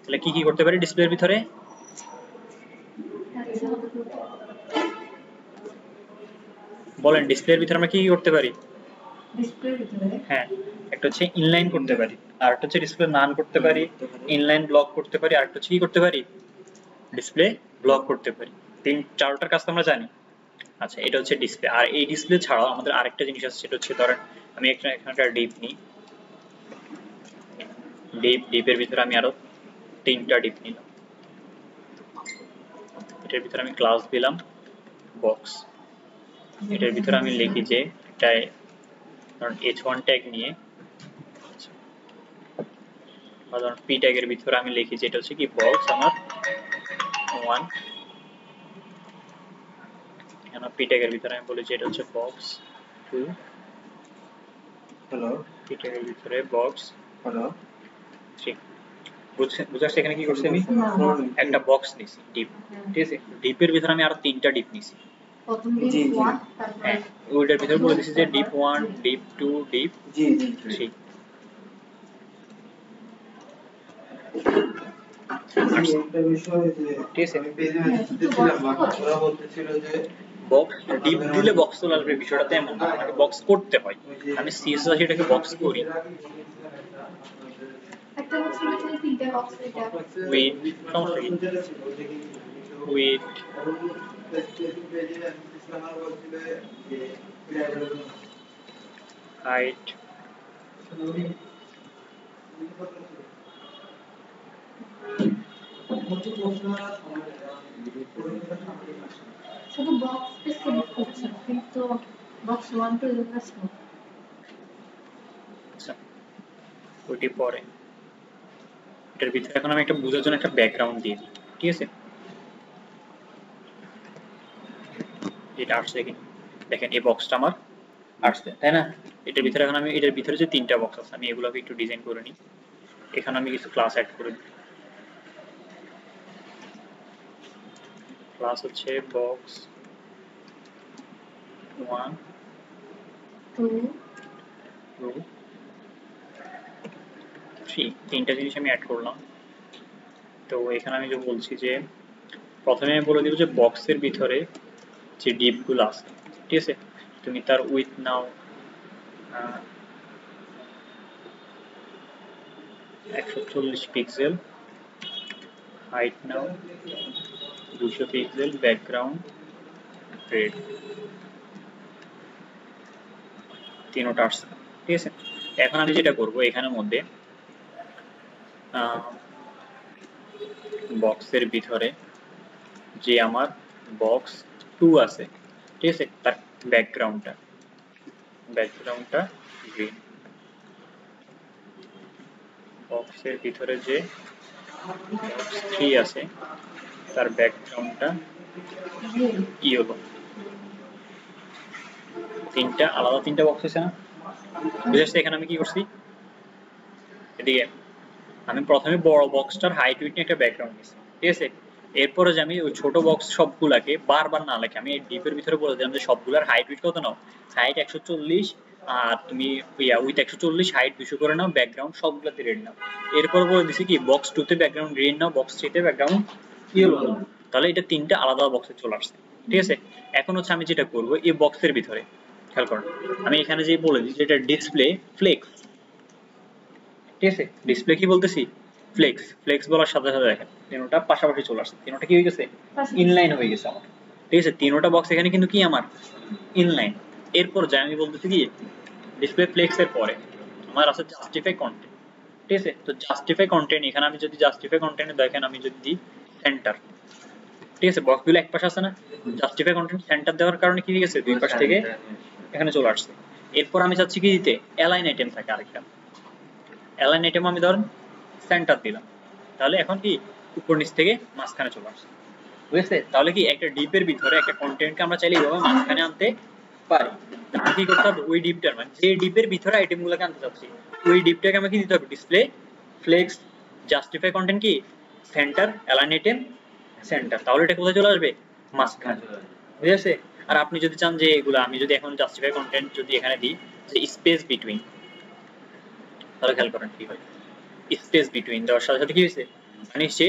তাহলে কি কি করতে পারি ডিসপ্লের ভিতরে, বলেন ডিসপ্লের ভিতরে আমরা কি কি করতে পারি। ডিসপ্লের ভিতরে হ্যাঁ, একটা হচ্ছে ইনলাইন করতে পারি, আর একটা হচ্ছে ডিসপ্লে নান করতে পারি, ইনলাইন ব্লক করতে পারি, আর একটা হচ্ছে কি করতে পারি ডিসপ্লে ব্লক করতে পারি। চারটার কাজ তো আমরা জানি। আচ্ছা, এটা হচ্ছে ডিসপ্লে। আর এই ডিসপ্লে ছাড়াও আমাদের আরেকটা জিনিস আছে, সেটা হচ্ছে ধরেন আমি এখানটা ডিপ নিই, ডিপের ভিতরে আমি আরো 3টা ডিপ নিলাম, এটার ভিতরে আমি ক্লাস দিলাম বক্স, এটার ভিতরে আমি লিখি যে এটা ধরুন h1 ট্যাগ নিয়ে, বা ধরুন p ট্যাগের ভিতরে আমি লিখি যে এটা হচ্ছে কি বক্স আমার 1, এখানে p ট্যাগের ভিতরে আমি বলি যে এটা হচ্ছে বক্স 2, হ্যালো p ট্যাগের ভিতরে বক্স হ্যালো 3। বুঝাচ্ছি এখানে কি করছি, আমি একটা বক্স নিছি ডিপ, ঠিক আছে, ডিপের ভিতরে আমি আরো 3টা ডিপ নিছি, প্রথম জি, জি। ডিপ 1 তারপর হ্যাঁ, ওইটার ভিতরে বলে দিছি যে ডিপ 1, ডিপ 2, ডিপ জি জি 3। একটা বিষয় যে ঠিক আছে, আমি পেজে দিয়েছিলাম ওরা বলতেছিল যে বক্স ডিপ দিলে বক্স চলে আসবে, বিষয়টা তেমন না, আমাকে বক্স করতে হয়, আমি সিএসএস এটাকে বক্স করি একটা হচ্ছে এখানে 3টা বক্স, এটা উইথ সমস্যা কি উইথ হাইট শুধু বক্স সিলেক্ট করছি, কিন্তু বক্স 1 টু 11 আসলো। আচ্ছা, ওইটি পরে এটার ভিতরে এখন আমি একটা বোঝার জন্য একটা ব্যাকগ্রাউন্ড দিয়ে দিই, ঠিক আছে, এটা আসছে কি দেখেন, এই বক্সটা আমার আসছে, তাই না। এটার ভিতরে এখন আমি এটার ভিতরে যে 3টা বক্স আছে আমি এগুলোকে একটু ডিজাইন করে নিই, এখানে আমি কিছু ক্লাস অ্যাড করে দিই। ক্লাস হচ্ছে বক্স 1, 2 2, 3, 3টা জিনিস আমি অ্যাড করলাম। তো এখানে আমি যে বলছি যে প্রথমে আমি বলে দিব যে বক্সের ভিতরে যে ডিপগুলো আছে, ঠিক আছে, তুমি তার with now 140 pixel, height now 200 pixel, background red, 3টা আসছে, ঠিক আছে। এখন আমি যেটা করব এখানের মধ্যে বক্সের ভিতরে যে আমার বক্স 2 আছে, ঠিক আছে, তার ব্যাকগ্রাউন্ডটা গ্রিন। বক্সের ভিতরে যে বক্স 3 আছে তার ব্যাকগ্রাউন্ডটা ইয়েলো। তিনটা আলাদা তিনটা বক্স আছে না, বুঝেছো? এখানে আমি কি করছি, এদিকে আমি প্রথমে বড় বক্সটার হাইট উইথ নিয়ে একটা ব্যাকগ্রাউন্ড নিয়েছি, ঠিক আছে। এরপরে যে আমি ওই ছোট বক্স সবগুলাকে বারবার না লেখে আমি ডিপের ভিতরে বলে দিলাম যে সবগুলার হাইট উইথ কত নাও, হাইট 140 আর তুমি উইথ 140, হাইট 200 করে নাও, ব্যাকগ্রাউন্ড সবগুলাতে রেড নাও। এরপর বলে দিছি কি বক্স 2 তে ব্যাকগ্রাউন্ড গ্রিন নাও, বক্স 3 তে ব্যাকগ্রাউন্ড ইয়েলো নাও। তাহলে এটা তিনটা আলাদা বক্সে চলে আসছে, ঠিক আছে। এখন হচ্ছে আমি যেটা করব এই বক্সের ভিতরে খেয়াল করুন, আমি এখানে যে বলে দিই যেটা ডিসপ্লে ফ্লেক্স, ঠিক আছে। ডিসপ্লে কি বলতেছি, ফ্লেক্স বলার সাথে সাথে দেখেন তিনটা পাশাপাশি চলে আসছে, তিনটা কি হয়ে গেছে, ইনলাইন হয়ে গেছে আমার, ঠিক আছে। তিনটা বক্স এখানে কিন্তু কি আমার ইনলাইন। এরপর যাই আমি বলতেছি কি ডিসপ্লে ফ্লেক্স এর পরে আমার আছে জাস্টিফাই কন্টেন্ট, ঠিক আছে। তো জাস্টিফাই কন্টেন্ট এখানে আমি যদি জাস্টিফাই কন্টেন্টে দেখেন আমি যদি দিই সেন্টার, ঠিক আছে, বক্সগুলো এক পাশে আছে না, জাস্টিফাই কন্টেন্ট সেন্টার দেওয়ার কারণে কি হয়ে গেছে দুই পাশ থেকে এখানে চলে আসছে। এরপর আমি চাচ্ছি কি দিতে অ্যালাইন আইটেম থাকে আরেকটা, অ্যালাইন আইটেম আমি ধরেন সেন্টার দিলাম, তাহলে এখন কি উপর নিচ থেকে মাঝখানে চলে আসছে, বুঝেছে? তাহলে কি একটা ডিপের ভিতরে একটা কন্টেন্টকে আমরা চাইলে এইভাবে মাঝখানে আনতে পারি। তাহলে কি করতে হবে, ওই ডিপটার মানে যে ডিপের ভিতরে আইটেমগুলোকে আনতে চাচ্ছি ওই ডিপটাকে আমাকে দিতে হবে ডিসপ্লে ফ্লেক্স জাস্টিফাই কন্টেন্ট কি সেন্টার অ্যালাইন আইটেম সেন্টার, তাহলে এটা কোথায় চলে আসবে, মাঝখানে, বুঝেছে? আর আপনি যদি চান যে এগুলো আমি যদি এখন জাস্টিফাই কন্টেন্ট যদি এখানে দিই যে স্পেস বিটুইন, তাহলে খেয়াল করেন কি হয়, স্পেস বিটুইন দেওয়ার সাথে সাথে কি হয়েছে মানে সে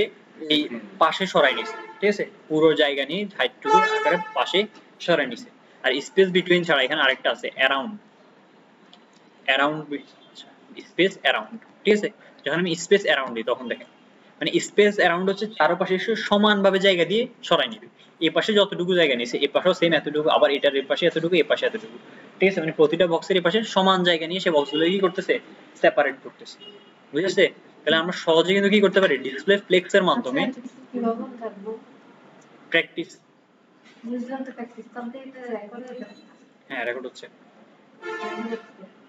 এই পাশে সরাই নিছে, ঠিক আছে, পুরো জায়গা নিয়ে হাইটটুকু আকারে পাশে সরাই নিছে। আর স্পেস বিটুইন ছাড়া এখানে আরেকটা আছে অ্যারাউন্ড, স্পেস অ্যারাউন্ড, ঠিক আছে। যখন আমি স্পেস অ্যারাউন্ড দিই তখন দেখেন মানে স্পেস অ্যারাউন্ড হচ্ছে চারপাশে সমানভাবে জায়গা দিয়ে সরাই নিবে, এই পাশে যতটুকু জায়গা নিয়েছে এই পাশেও সেম এতটুকু, আবার এটার এই পাশে এতটুকু এই পাশে এতটুকু, ঠিক আছে। মানে প্রতিটা বক্সের এই পাশে সমান জায়গা নিয়ে সে বক্সগুলো কি করতেছে সেপারেট করতেছে, বুঝেছে? তাহলে আমরা সহজে কিন্তু কি করতে পারি ডিসপ্লে ফ্লেক্স এর মাধ্যমে কিভাবে থাকবো প্র্যাকটিস, বুঝলাম তো প্র্যাকটিস করতে এটা রেকর্ড হয়ে যাবে। হ্যাঁ রেকর্ড হচ্ছে,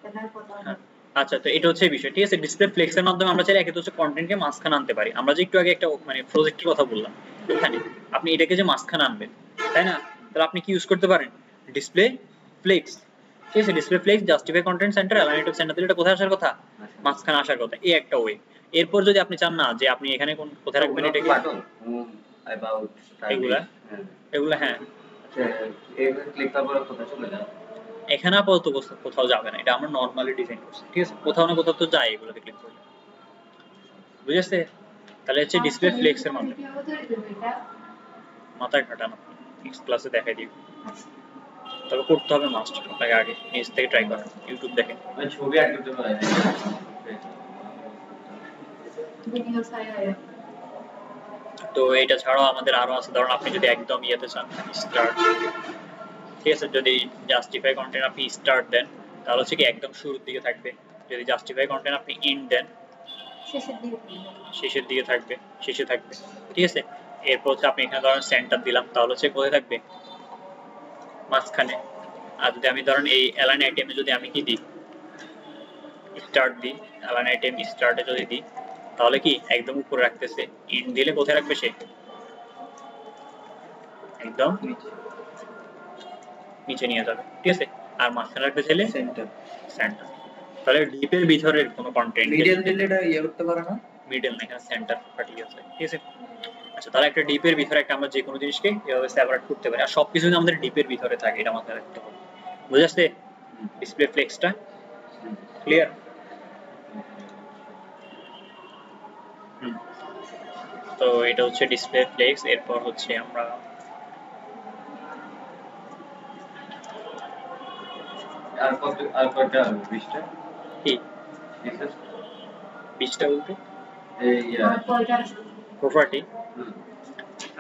তাহলে কথা হ্যাঁ। আচ্ছা, তো এটা হচ্ছে বিষয়, ঠিক আছে। ডিসপ্লে ফ্লেক্স এর মাধ্যমে আমরা চাইলে একে তো হচ্ছে কন্টেন্টকে মাঝখানে আনতে পারি, আমরা যে একটু আগে একটা মানে প্রজেক্টের কথা বললাম এখানে আপনি এটাকে যে মাঝখানে আনবেন, তাই না? তাহলে আপনি কি ইউজ করতে পারেন ডিসপ্লে ফ্লেক্স, ঠিক আছে। Display flakes justify content centre align centre দিলে এটা কোথায় আসার কথা, মাঝখানে আসার কথা, এই একটা ওয়ে। এরপর যদি আপনি চান না যে আপনি এখানে কোন কোথায় রাখবেন এটাকে এগুলা এগুলা, হ্যাঁ এখানে আপাতত কোথাও যাবে না, এটা আমরা নরমালি ডিজাইন করছি, ঠিক আছে। কোথাও না কোথাও তো যায় এগুলোতে ক্লিক করলে, বুঝেছে? তাহলে হচ্ছে ডিসপ্লে ফ্লেক্স এর মাধ্যমে মাথায় খাটানো নেক্সট ক্লাসে দেখাই দিব, তবে করতে হবে মাস্টার, আপনাকে আগে নিজ থেকে ট্রাই করেন, ইউটিউব দেখেন। ছবি অ্যাড করতে পারে ভিডিও সাইড তো এটা ছাড়াও আমাদের আরো আছে, ধরুন আপনি যদি একদম ইয়েতে চান স্টার্ট, ঠিক আছে, যদি জাস্টিফাই কন্টেন্ট আপনি স্টার্ট দেন তাহলে হচ্ছে কি একদম শুরুর দিকে থাকবে, যদি জাস্টিফাই কন্টেন্ট আপনি এন্ড দেন শেষের দিকে থাকবে, শেষে থাকবে, ঠিক আছে। এরপর হচ্ছে আপনি এখানে ধরেন সেন্টার দিলাম তাহলে হচ্ছে কোথায় থাকবে, মাঝখানে। আর যদি আমি ধরেন এই অ্যালাইন আইটেমে যদি আমি কি দিই স্টার্ট দিই, অ্যালাইন আইটেম স্টার্টে যদি দিই তাহলে কি একদম উপরে রাখতেছে, এন্ড দিলে কোথায় রাখবে সে, একদম নিচে নিয়ে যাবে, ঠিক আছে। আর মাঝখানে রাখতে চাইলে সেন্টার সেন্টার। তাহলে ডিপের ভিতরের কোনো কন্টেন্ট মিডল দিলে এটা ইয়ে করতে পারে না, মিডল না, এখানে সেন্টার পাঠিয়ে আছে, ঠিক আছে। আচ্ছা, তাহলে একটা ডিপের ভিতরে একটা আমরা যে কোনো জিনিসকে এভাবে সেপারেট করতে পারি, আর সবকিছু যদি আমাদের ডিপের ভিতরে থাকে এটা মাথায় রাখতে হবে, বুঝে আসছে? ডিসপ্লে ফ্লেক্সটা ক্লিয়ার? তো এটা হচ্ছে ডিসপ্লে ফ্লেক্স। এরপর হচ্ছে আমরা আর কয়টা 20টা কি ফিচার 20টা বলতে এই প্রপার্টি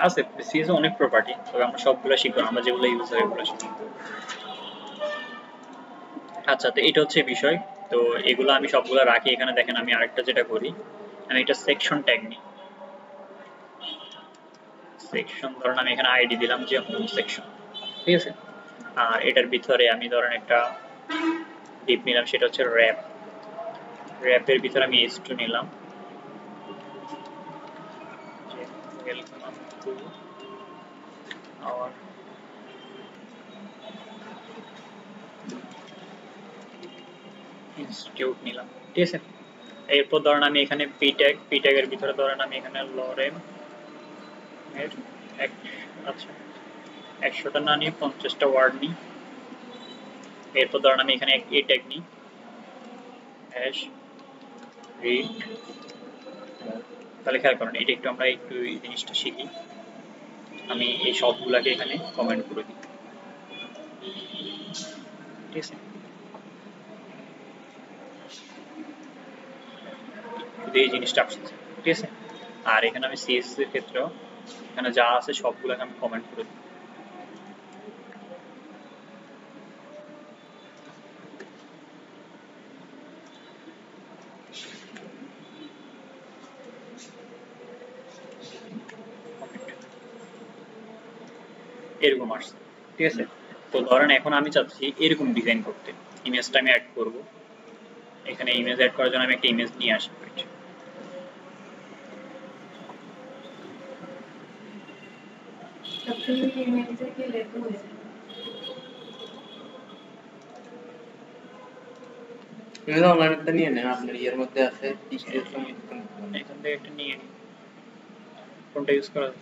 আছে, সিএস অনেক প্রপার্টি, তবে আমরা সবগুলো শিখবো, আমরা যেগুলো ইউজ হয় ওগুলো শিখবো। আচ্ছা, তো এটা হচ্ছে বিষয়। তো এগুলো আমি সবগুলো রাখি এখানে। দেখেন আমি আরেকটা যেটা করি, আমি এটা সেকশন ট্যাগ নিই, সেকশন ধরেন আমি এখানে আইডি দিলাম যে হোম সেকশন, ঠিক আছে। আর এটার ভিতরে আমি ধরেন একটা ডিপ নিলাম, সেটা হচ্ছে র্যাপ। র্যাপের ভিতরে আমি h2 নিলাম, যে ওয়েলকাম টু আওয়ার ইনস্টিটিউট নিলাম, ঠিক আছে। এরপর ধরেন আমি এখানে পি ট্যাগের ভিতরে ধরেন আমি এখানে লরেম এর আচ্ছা 100টা না নিয়ে 50টা ওয়ার্ড নিই। এরপর ধরেন আমি এখানে এ ট্যাগ নিই, হ্যাশ রিড। তাহলে খেয়াল করেন এটা একটু আমরা একটু এই জিনিসটা শিখি। আমি এই সবগুলাকে এখানে কমেন্ট করে দিই, ঠিক আছে। শুধু এই জিনিসটা আসছে, ঠিক আছে। আর এখানে আমি সিএসএস এর ক্ষেত্রেও এখানে যা আছে সবগুলোকে আমি কমেন্ট করে দিই। এরকম আসছে, ঠিক আছে। তো ধরেন এখন আমি চাচ্ছি এরকম ডিজাইন করতে, ইমেজটা আমি অ্যাড করব। এখানে ইমেজ অ্যাড করার জন্য আমি একটা ইমেজ নিয়ে আসি। অনলাইনটা নিয়ে নেন, আপনার ইয়ের মধ্যে আছে এখান থেকে একটা নিয়ে নিই, কোনটা ইউজ করা যায়?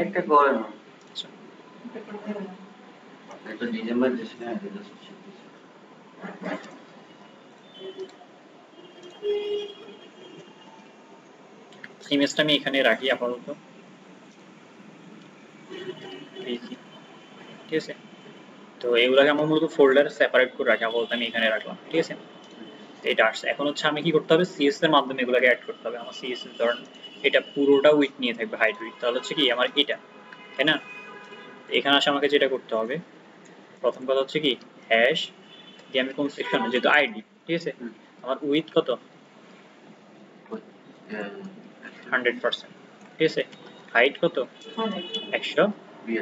একটা করে না আচ্ছা একটা ডিসেম্বর দিছি না এটা ইমেজটা আমি এখানে রাখি আপাতত, ঠিক আছে। তো এগুলাকে আমরা মূলত ফোল্ডার সেপারেট করে রাখি, আপাতত আমি এখানে রাখলাম, ঠিক আছে। এটা আসছে। এখন হচ্ছে আমি কি করতে হবে, সিএস এর মাধ্যমে এগুলোকে অ্যাড করতে হবে। আমার সিএসএস ধরেন এটা পুরোটা উইথ নিয়ে থাকবে, হাইট উইথ। তাহলে হচ্ছে কি আমার এটা, তাই না? এখানে আসে আমাকে যেটা করতে হবে, প্রথম কথা হচ্ছে কি হ্যাশ দিয়ে আমি কোন সেকশনে, যেহেতু আইডি, ঠিক আছে। আমার উইথ কত, 100%, ঠিক আছে। হাইট কত, 100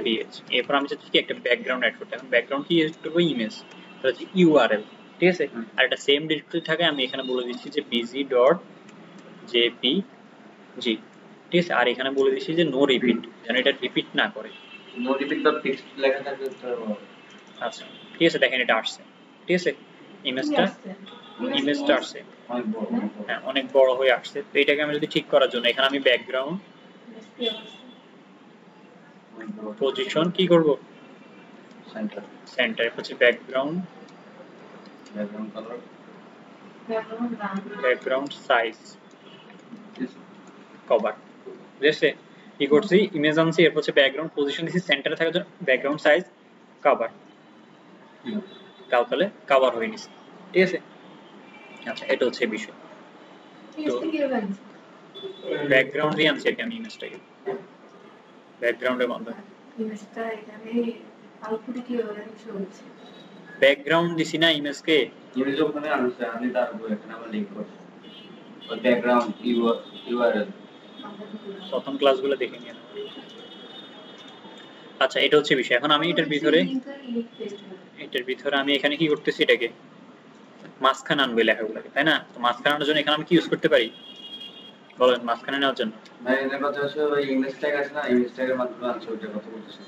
বিএচ। এরপর আমি চাচ্ছি কি একটা ব্যাকগ্রাউন্ড অ্যাড করতে। এখন ব্যাকগ্রাউন্ড কি ইউজ করবো, ইমেজ, তাহলে হচ্ছে ইউআরএল, ঠিক আছে। আর একটা সেম ডিরেক্টরি থাকে, আমি এখানে বলে দিচ্ছি যে bg.jpg, ঠিক আছে। আর এখানে বলে দিচ্ছি যে নো রিপিট, যেন এটা রিপিট না করে। নো রিপিট বা টেক্সট লেখা থাকবে তো। আচ্ছা ঠিক আছে, দেখেন এটা আসছে, ঠিক আছে। ইমেজটা আসছে, হ্যাঁ অনেক বড় হয়ে আসছে। তো এটাকে আমি যদি ঠিক করার জন্য এখানে আমি ব্যাকগ্রাউন্ড পজিশন কি করব, সেন্টার হচ্ছে background colour background size cover, বুঝেছে। কি করছি, ইমেজ আনছি, এরপর হচ্ছে ব্যাকগ্রাউন্ড পজিশন দিছি, সেন্টারে থাকার জন্য ব্যাকগ্রাউন্ড সাইজ কভার, তাহলে কভার হয়ে নিছে, ঠিক আছে। আচ্ছা এটা হচ্ছে বিষয়। তো ব্যাকগ্রাউন্ড দিয়ে আনছি আর কি আমি ইমেজটাকে, ব্যাকগ্রাউন্ডে বন্ধ, ব্যাকগ্রাউন্ড দিছি না ইমেজকে। ইমেজ ওখানে আনছে, আমি তার উপর এখানে আবার লিংক করছি ওই ব্যাকগ্রাউন্ড ইউআরএল প্রথম ক্লাসগুলো দেখে নিয়ে। আচ্ছা এটা হচ্ছে বিষয়। এখন আমি এটার ভিতরে আমি এখানে কি করতেছি, এটাকে মাঝখানে আনবো লেখাগুলোকে, তাই না? তো মাঝখানে আনার জন্য এখানে আমি কি ইউজ করতে পারি বলেন, মাঝখানে নেওয়ার জন্য? মানে এর কথা হচ্ছে ওই ইমেজ ট্যাগ আছে না, ইমেজ ট্যাগের মাধ্যমে আনছে, ওইটা কথা বলতেছি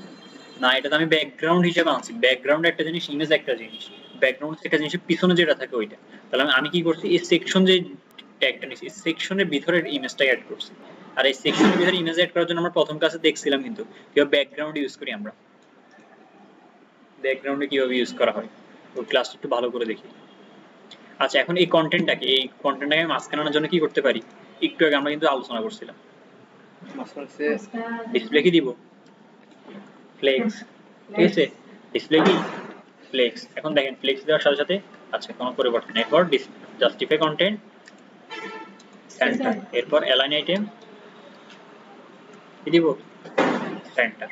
না, এটা তো আমি ব্যাকগ্রাউন্ড হিসেবে আনছি। ব্যাকগ্রাউন্ড একটা জিনিস, ইমেজ একটা জিনিস। ব্যাকগ্রাউন্ড একটা জিনিসের পিছনে যেটা থাকে ওইটা। তাহলে আমি কি করছি, এই সেকশন যে ট্যাগটা নিছি, এই সেকশনের ভিতরে ইমেজটা অ্যাড করছি। আর এই সেকশনের ভিতরে ইমেজ অ্যাড করার জন্য আমরা প্রথম ক্লাসে দেখছিলাম কিন্তু কিভাবে ব্যাকগ্রাউন্ড ইউজ করি আমরা, ব্যাকগ্রাউন্ডে কিভাবে ইউজ করা হয়, ওই ক্লাসটা একটু ভালো করে দেখি। আচ্ছা এখন এই কন্টেন্টটাকে আমি মাঝখানে আনার জন্য কি করতে পারি, একটু আগে আমরা কিন্তু আলোচনা করছিলাম। ডিসপ্লে কি দিব, ফ্লেক্স, ঠিক আছে। ডিসপ্লে কি ফ্লেক্স। এখন দেখেন ফ্লেক্স দেওয়ার সাথে সাথে আচ্ছা কোনো পরিবর্তন নেই। এরপর জাস্টিফাই কন্টেন্ট সেন্টার, এরপর অ্যালাইন আইটেম কি দিব, সেন্টার।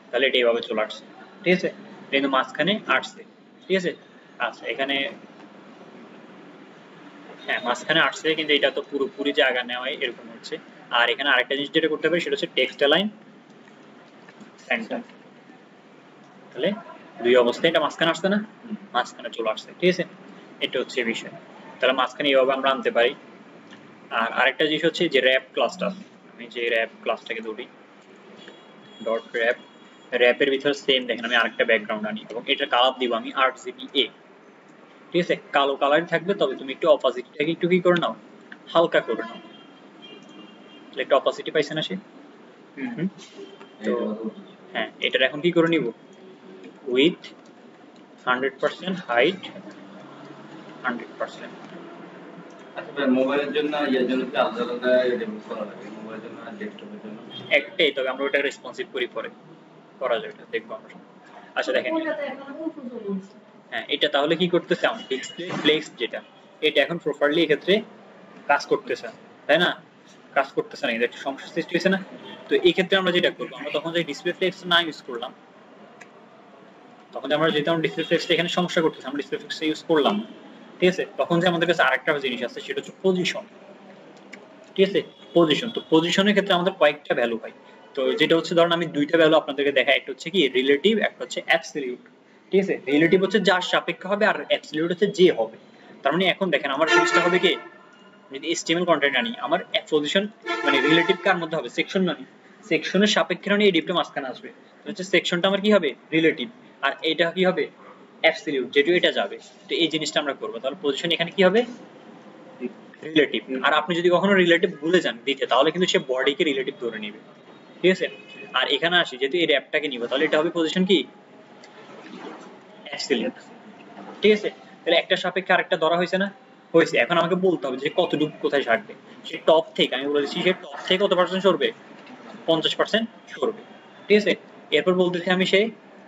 তাহলে এটা এইভাবে চলে আসছে, ঠিক আছে। কিন্তু মাঝখানে আসছে, ঠিক আছে। আচ্ছা এখানে হ্যাঁ মাঝখানে আসছে, কিন্তু এটা তো পুরোপুরি জায়গা নেওয়াই এরকম হচ্ছে। আর এখানে আরেকটা জিনিস যেটা করতে পারি সেটা হচ্ছে টেক্সট অ্যালাইন সেন্টার। তাহলে দুই অবস্থায় এটা মাঝখানে আসছে না, মাঝখানে চলে আসছে, ঠিক আছে, এটা হচ্ছে বিষয়। তাহলে মাঝখানে এইভাবে আমরা আনতে পারি। আর আরেকটা জিনিস হচ্ছে যে র্যাপ ক্লাসটা, আমি যে র্যাপ ক্লাসটাকে ধরি ডট র্যাপ, র্যাপের ভিতরে সেম দেখেন আমি আরেকটা ব্যাকগ্রাউন্ড আনি এবং এটা কালার দিব আমি RGBA, ঠিক আছে, কালো কালার থাকবে, তবে তুমি একটু অপাসিটিটাকে একটু কি করে নাও, হালকা করে নাও। তাহলে একটু অপাসিটি পাইছে না সে? তো হ্যাঁ, এটার এখন কি করে নিব, উইথ 100%, হাইট 100%। আচ্ছা ভাই, মোবাইলের জন্য এর জন্য কি আলাদা আলাদা ডেভেলপ করা লাগে, মোবাইলের জন্য আর ডেস্কটপের জন্য? একটাই, তবে আমরা ওটা রেসপন্সিভ করি পরে, করা যাবে এটা দেখবো আমরা। আচ্ছা দেখেন, ওটাতে এখন উপযোগী হয়েছে। হ্যাঁ এটা তাহলে কি করতেছে, আমার ডিসপ্লে ফ্লেক্স যেটা, এটা এখন প্রপারলি এক্ষেত্রে কাজ করতেছে না, তাই না, কাজ করতেছে না, এটা একটা সমস্যা সৃষ্টি হয়েছে না। তো এই ক্ষেত্রে আমরা যেটা করবো, আমরা তখন যে ডিসপ্লে ফ্লেক্স না ইউজ করলাম, তখন আমরা যেহেতু আমরা ডিসপ্লে ফ্লেক্সটা এখানে সমস্যা করতেছে, আমরা ডিসপ্লে ফ্লেক্সটা ইউজ করলাম, ঠিক আছে, তখন যে আমাদের কাছে আরেকটা জিনিস আছে সেটা হচ্ছে পজিশন, ঠিক আছে, পজিশন। তো পজিশনের ক্ষেত্রে আমাদের কয়েকটা ভ্যালু হয়। তো যেটা হচ্ছে ধরুন আমি দুইটা ভ্যালু আপনাদেরকে দেখাই, একটা হচ্ছে কি রিলেটিভ, একটা হচ্ছে অ্যাবসলিউট, ঠিক আছে। রিলেটিভ হচ্ছে যার সাপেক্ষে হবে আর অ্যাবসলিউট হচ্ছে যে হবে। তার মানে এখন দেখেন আমার জিনিসটা হবে কি, যদি HTML কন্টেন্ট আনি, আমার পজিশন মানে রিলেটিভ কার মধ্যে হবে, সেকশন মানে সেকশনের সাপেক্ষে মানে এই ডিপটা মাঝখানে আসবে, তো হচ্ছে সেকশনটা আমার কি হবে, রিলেটিভ, আর এটা কি হবে, অ্যাবসলিউট, যেটা এটা যাবে। তো এই জিনিসটা আমরা করব, তাহলে পজিশন এখানে কি হবে, রিলেটিভ। আর আপনি যদি কখনো রিলেটিভ ভুলে যান দিতে, তাহলে কিন্তু সে বডিকে রিলেটিভ ধরে নেবে, ঠিক আছে। আর এখানে আসি, যেহেতু এই র্যাপটাকে নিব, তাহলে এটা হবে পজিশন কি, অ্যাবসলিউট, ঠিক আছে। তাহলে একটা সাপেক্ষে আরেকটা ধরা হয়েছে না, হয়েছে। এখন আমাকে বলতে হবে যে কতটুকু কোথায় ছাড়বে, সে টপ থেকে, আমি বলেছি সে টপ থেকে কত পার্সেন্ট সরবে, 50% সরবে, ঠিক আছে। এরপর বলতেছি আমি সে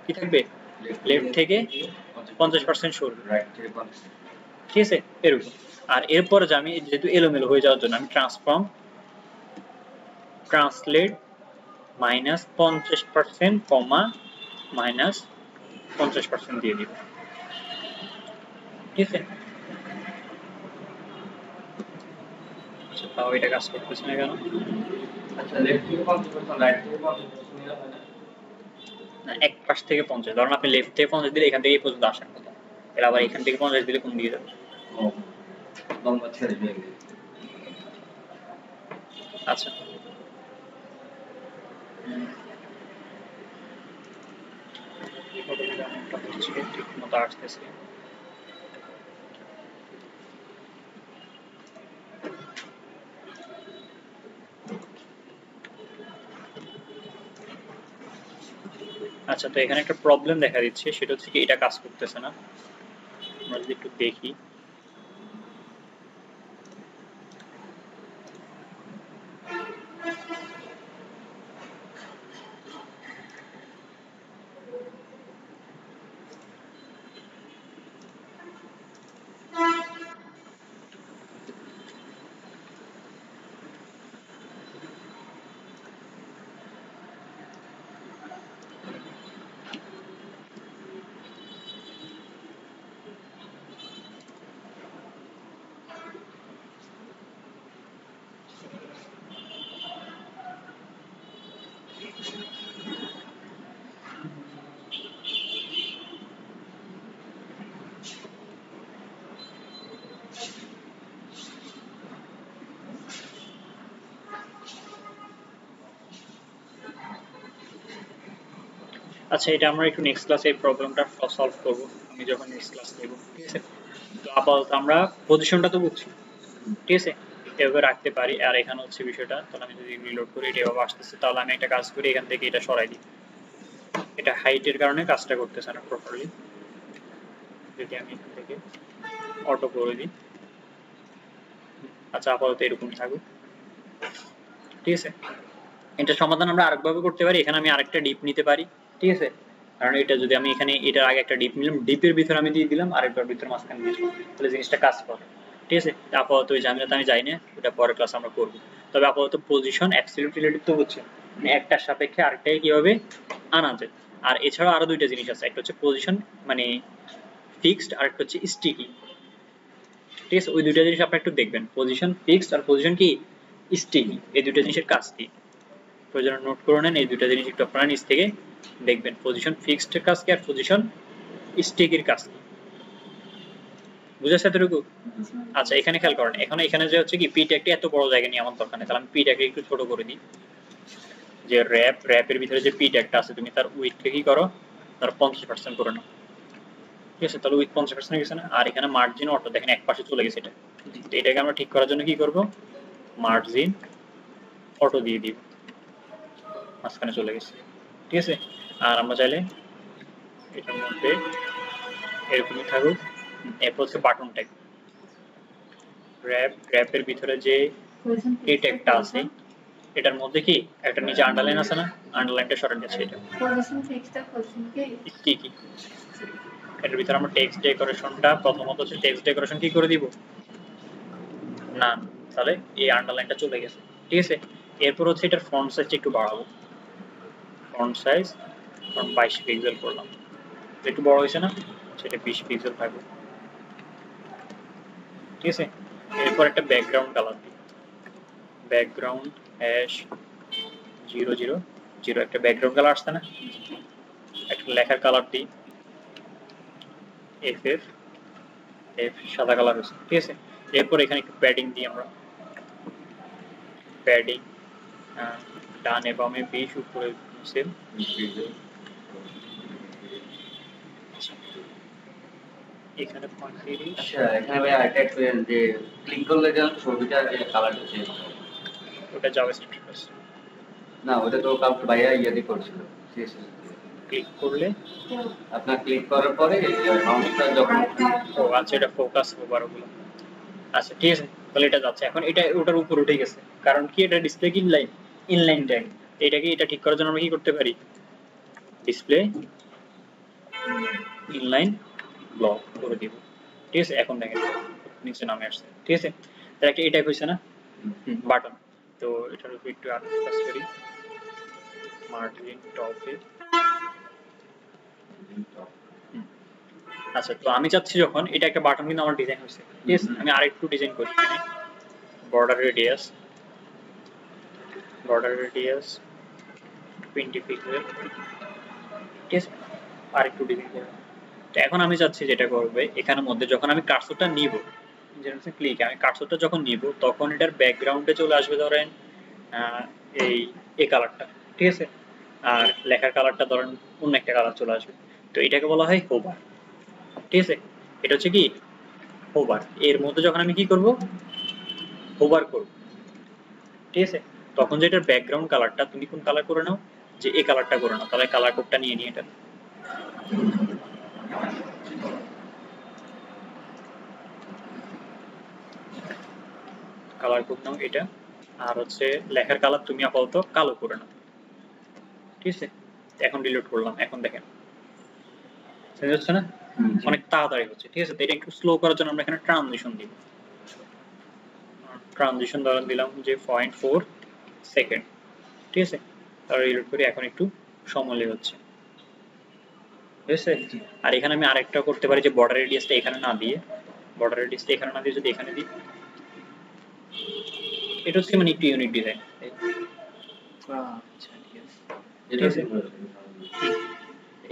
কি থাকবে, লেফট থেকে 50% সরবে, রাইট থেকে 50। ঠিক আছে, এরকম। আর এরপরে যে আমি যেহেতু এলোমেলো হয়ে যাওয়ার জন্য আমি ট্রান্সফর্ম ট্রান্সলেট -50% কমা -50% দিয়ে দিব, ঠিক আছে। আচ্ছা, তাও এটা কাজ করতেছে না কেন, আচ্ছা, লেফট থেকে 50%, রাইট থেকে 50% নিলে হয় না? না এক পাশ থেকে 50, ধরুন আপনি লেফট থেকে 50 দিলে এখান থেকে এই পর্যন্ত আসার কথা, এর আবার এখান থেকে 50 দিলে কোন দিকে যাবে। ও, লম্বা ছেড়ে দিয়ে গেলে। আচ্ছা, ঠিক মতো আসতেছে। আচ্ছা, তো এখানে একটা প্রবলেম দেখা দিচ্ছে, সেটা হচ্ছে কি এটা কাজ করতেছে না। আমরা যদি একটু দেখি, আচ্ছা এটা আমরা একটু নেক্সট ক্লাসে এই প্রবলেমটা সলভ করব, আমি যখন নেক্সট ক্লাস নেব, ঠিক আছে। তো আপাতত আমরা পজিশনটা তো বুঝছি, ঠিক আছে, এভাবে রাখতে পারি। আর এখানে হচ্ছে বিষয়টা, তাহলে আমি যদি রিলোড করি এটা এভাবে আসতেছে, তাহলে আমি একটা কাজ করি, এখান থেকে এটা সরাই দিই, এটা হাইটের কারণে কাজটা করতেছে না প্রপারলি, যদি আমি এখান থেকে অটো করে দিই। আচ্ছা, আপাতত এরকম থাকুক, ঠিক আছে। এটা সমাধান আমরা আরেকভাবে করতে পারি, এখানে আমি আরেকটা ডিপ নিতে পারি, ঠিক আছে। কারণ এটা যদি আমি এখানে এটার আগে একটা ডিপ নিলাম, ডিপের ভিতরে আমি দিয়ে দিলাম আরেকটার ভিতরে মাঝখানে দিয়ে দিলাম, তাহলে জিনিসটা কাজ করে, ঠিক আছে। আপাতত ওই ঝামেলাটা আমি যাই না, ওটা পরের ক্লাস আমরা করব। তবে আপাতত পজিশন অ্যাবসলিউট রিলেটিভ তো বুঝছেন, মানে একটার সাপেক্ষে আরেকটাকে কিভাবে আনা যায়। আর এছাড়াও আরো দুইটা জিনিস আছে, একটা হচ্ছে পজিশন মানে ফিক্সড, আর একটা হচ্ছে স্টিকি, ঠিক আছে। ওই দুইটা জিনিস আপনি একটু দেখবেন, পজিশন ফিক্সড আর পজিশন কি স্টিকি, এই দুইটা জিনিসের কাজ কি। প্রয়োজনে নোট করে নেন, এই দুটো জিনিস একটু আপনারা নিচ থেকে দেখবেন, পজিশন ফিক্সড এর কাজ কি আর পজিশন স্টেকের কাজ কি, বুঝাচ্ছে এতটুকু? আচ্ছা এখানে খেয়াল করেন, এখন এখানে যে হচ্ছে কি পি ট্যাগটি এত বড় জায়গা নিয়ে আমার দরকার নেই, তাহলে আমি পি ট্যাগকে একটু ছোট করে দিই। যে র্যাপের ভিতরে যে পি ট্যাগটা আছে তুমি তার উইথকে কি করো, তার 50% করে নাও, ঠিক আছে? তাহলে উইথ 50% হয়ে গেছে না? আর এখানে মার্জিন অটো দেখেন এক পাশে চলে গেছে এটা, তো এটাকে আমরা ঠিক করার জন্য কি করব, মার্জিন অটো দিয়ে দিব, মাঝখানে চলে গেছে, ঠিক আছে? আর আমরা চাইলে এটার মধ্যে এরকমই থাকুক। এরপর হচ্ছে বাটন ট্যাগ, র্যাপের ভিতরে যে এই ট্যাগটা আছে এটার মধ্যে কি একটা নিচে আন্ডারলাইন আছে না, আন্ডারলাইনটা সরান যাচ্ছে, এটা কি কি এটার ভিতরে আমরা টেক্সট ডেকোরেশনটা প্রথমত হচ্ছে টেক্সট ডেকোরেশন কি করে দিব না, তাহলে এই আন্ডারলাইনটা চলে গেছে, ঠিক আছে? এরপর হচ্ছে এটার ফন্ট সাইজ একটু বাড়াবো, ফন্ট সাইজ 22 পিক্সেল করলাম, একটু বড় হয়েছে না, সেটা 20 পিক্সেল থাকবে, ঠিক আছে? এরপর একটা ব্যাকগ্রাউন্ড কালার দিই, ব্যাকগ্রাউন্ড হ্যাশ 000 একটা ব্যাকগ্রাউন্ড কালার আসছে না, একটা লেখার কালার দিই এফ সাদা কালার হয়েছে, ঠিক আছে? এরপর এখানে একটু প্যাডিং দিই আমরা, প্যাডিং ডানে বামে 20 উপরে সেম, এখানে 35। আচ্ছা এখানে ভাই আরেকটা এক্সপেরিয়েন্স যে ক্লিক করলে যেন ছবিটা কালারটা চেঞ্জ হয়, ওটা জাভাস্ক্রিপ্ট আছে, না ওটা তো কাউকে ভাইয়া ইয়ে করছিল CSS ক্লিক করলে আপনার ক্লিক করার পরে মাউসটা যখন ও আচ্ছা এটা ফোকাস ওভার ওগুলো, আচ্ছা ঠিক আছে, তাহলে এটা যাচ্ছে। এখন এটা ওটার উপর উঠে গেছে, কারণ কি এটা ডিসপ্লে কি ইনলাইন ট্যাগ, এটাকে এটা ঠিক করার জন্য আমরা কি করতে পারি, ডিসপ্লে ইনলাইন ব্লক করে দিব, ঠিক আছে? এখন দেখেন নিচে নামে আসছে, ঠিক আছে? তাহলে একটা এটা হইছে না বাটন, তো এটার উপর একটু আগে কাজ করি, মার্জিন টপে। আচ্ছা তো আমি চাচ্ছি যখন এটা একটা বাটন কিন্তু আমার ডিজাইন হয়েছে, ঠিক আছে? আমি আরেকটু ডিজাইন করি, এখানে বর্ডার রেডিয়াস 20 পিক্সেল, ঠিক আছে? আরেকটু ডিজাইন করব। তো এখন আমি চাচ্ছি যেটা করবে এখানের মধ্যে যখন আমি কার্সরটা নিব, যেরকম ক্লিক আমি কার্সরটা যখন নিব তখন এটার ব্যাকগ্রাউন্ডে চলে আসবে ধরেন এই কালারটা, ঠিক আছে? আর লেখার কালারটা ধরেন অন্য একটা কালার চলে আসবে, তো এটাকে বলা হয় হোভার, ঠিক আছে? এটা হচ্ছে কি হোভার, এর মধ্যে যখন আমি কি করব হোভার করব, ঠিক আছে? তখন যে এটার ব্যাকগ্রাউন্ড কালারটা তুমি কোন কালার করে নাও, যে এই কালারটা করে নাও, তাহলে কালার কোডটা নিয়ে নিয়ে এটা কালার কোড নাও এটা, আর হচ্ছে লেখার কালার তুমি আপাতত কালো করে নাও, ঠিক আছে? এখন ডিলিট করলাম, এখন দেখেন চেঞ্জ হচ্ছে না, অনেক তাড়াতাড়ি হচ্ছে, ঠিক আছে? তো এটা একটু স্লো করার জন্য আমরা এখানে ট্রানজিশন দিব, ট্রানজিশন ধরে দিলাম যে 0.4 সেকেন্ড, ঠিক আছে? তাহলে রিলোড করি, এখন একটু সময় হচ্ছে, ঠিক আছে? আর এখানে আমি আরেকটা করতে পারি যে বর্ডার রেডিয়াসটা এখানে না দিয়ে, যদি এখানে দিই, এটা হচ্ছে মানে একটু ইউনিক ডিজাইন, আচ্ছা ঠিক আছে, এটা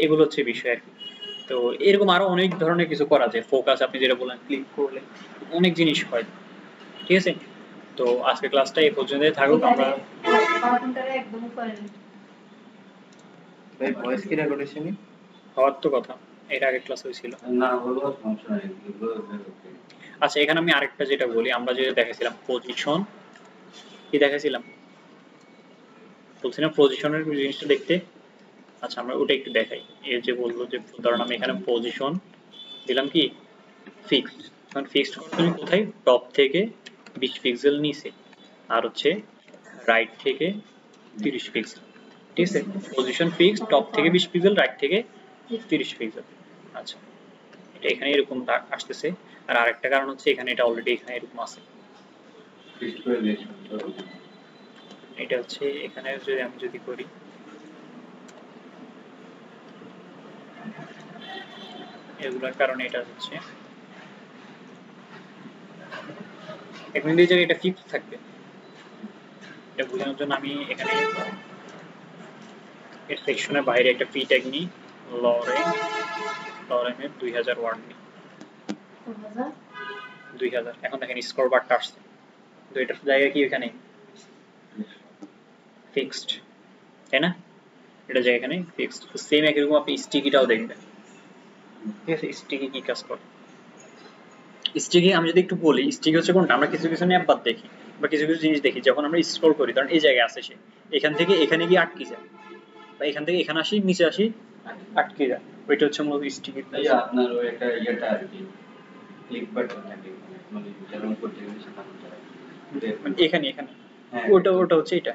এগুলো হচ্ছে বিষয় আর কি। তো এরকম আরো অনেক ধরনের কিছু করা যায়, ফোকাস আপনি যেটা বললেন ক্লিক করলে অনেক জিনিস হয়, ঠিক আছে? তো আজকে ক্লাসটা এই পর্যন্তই থাকুক, আমরা একদম উপরে ভাই ভয়েস কি রেকর্ড হয়েছে নি? হওয়ার তো কথা, এর আগের ক্লাস হয়েছিল। না হলো সমস্যা নেই, এগুলো আচ্ছা এখানে আমি আরেকটা যেটা বলি, আমরা যেটা দেখাছিলাম পজিশন, কি দেখাছিলাম বলছিলাম পজিশনের জিনিসটা দেখতে, আচ্ছা আমরা ওটা একটু দেখাই। এই যে বললো যে ধরুন আমি এখানে পজিশন দিলাম কি ফিক্সড, এখন ফিক্সড তুমি কোথায়, টপ থেকে 20 পিক্সেল নিচে, আর হচ্ছে রাইট থেকে 30 পিক্সেল, ঠিক আছে? পজিশন ফিক্সড, টপ থেকে 20 পিক্সেল, রাইট থেকে 30 পিক্সেল। আচ্ছা এটা এখানে এরকম আসতেছে, আর আরেকটা কারণ হচ্ছে এখানে এটা অলরেডি এখানে এরকম আছে, এটা হচ্ছে এখানে যদি আমি যদি করি এগুলোর কারণে এটা হচ্ছে এখন এই জায়গায় এটা ফিক্স থাকবে, এটা বোঝানোর জন্য আমি এখানে এর সেকশনের বাইরে একটা পি ট্যাগ নিই, লরেনের 2000 ওয়ার্ড নিই, 2000। এখন দেখেন স্কোর বারটা আসছে, তো এটার জায়গায় কি এখানে ফিক্সড, তাই না? এটা জায়গা এখানে ফিক্সড। তো সেম একই রকম আপনি স্টিকিটাও দেখবেন, ঠিক আছে? স্টিকি কি কাজ করে? স্টিকি আমি যদি একটু বলি, স্টিকি হচ্ছে কোনটা, আমরা কিছু কিছু ন্যাপবাদ দেখি বা কিছু কিছু জিনিস দেখি যখন আমরা স্ক্রল করি, কারণ এই জায়গায় আসে সে, এখান থেকে এখানে গিয়ে আটকে যায়, বা এখান থেকে এখানে আসি নিচে আসি আটকে যায়, ওইটা হচ্ছে মূলত স্টিকি। এই যে আপনার ওই একটা ইয়েটা আর কি, ক্লিক বাটন থাকে মানে যেমন করতে গেলে সেখানে এখানে এখানে হ্যাঁ, ওটা হচ্ছে এটা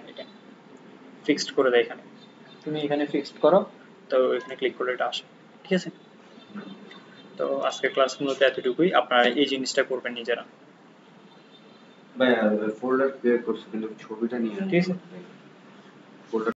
ফিক্সড করে দেয় এখানে, তুমি এখানে ফিক্সড করো, তো এখানে ক্লিক করলে এটা আসে, ঠিক আছে? তো আজকের ক্লাস মূলত এতটুকুই, আপনারা এই জিনিসটা করবেন নিজেরা, ভাই ফোল্ডার ক্রিয়েট করছি কিন্তু ছবিটা নিয়ে ঠিক আছে?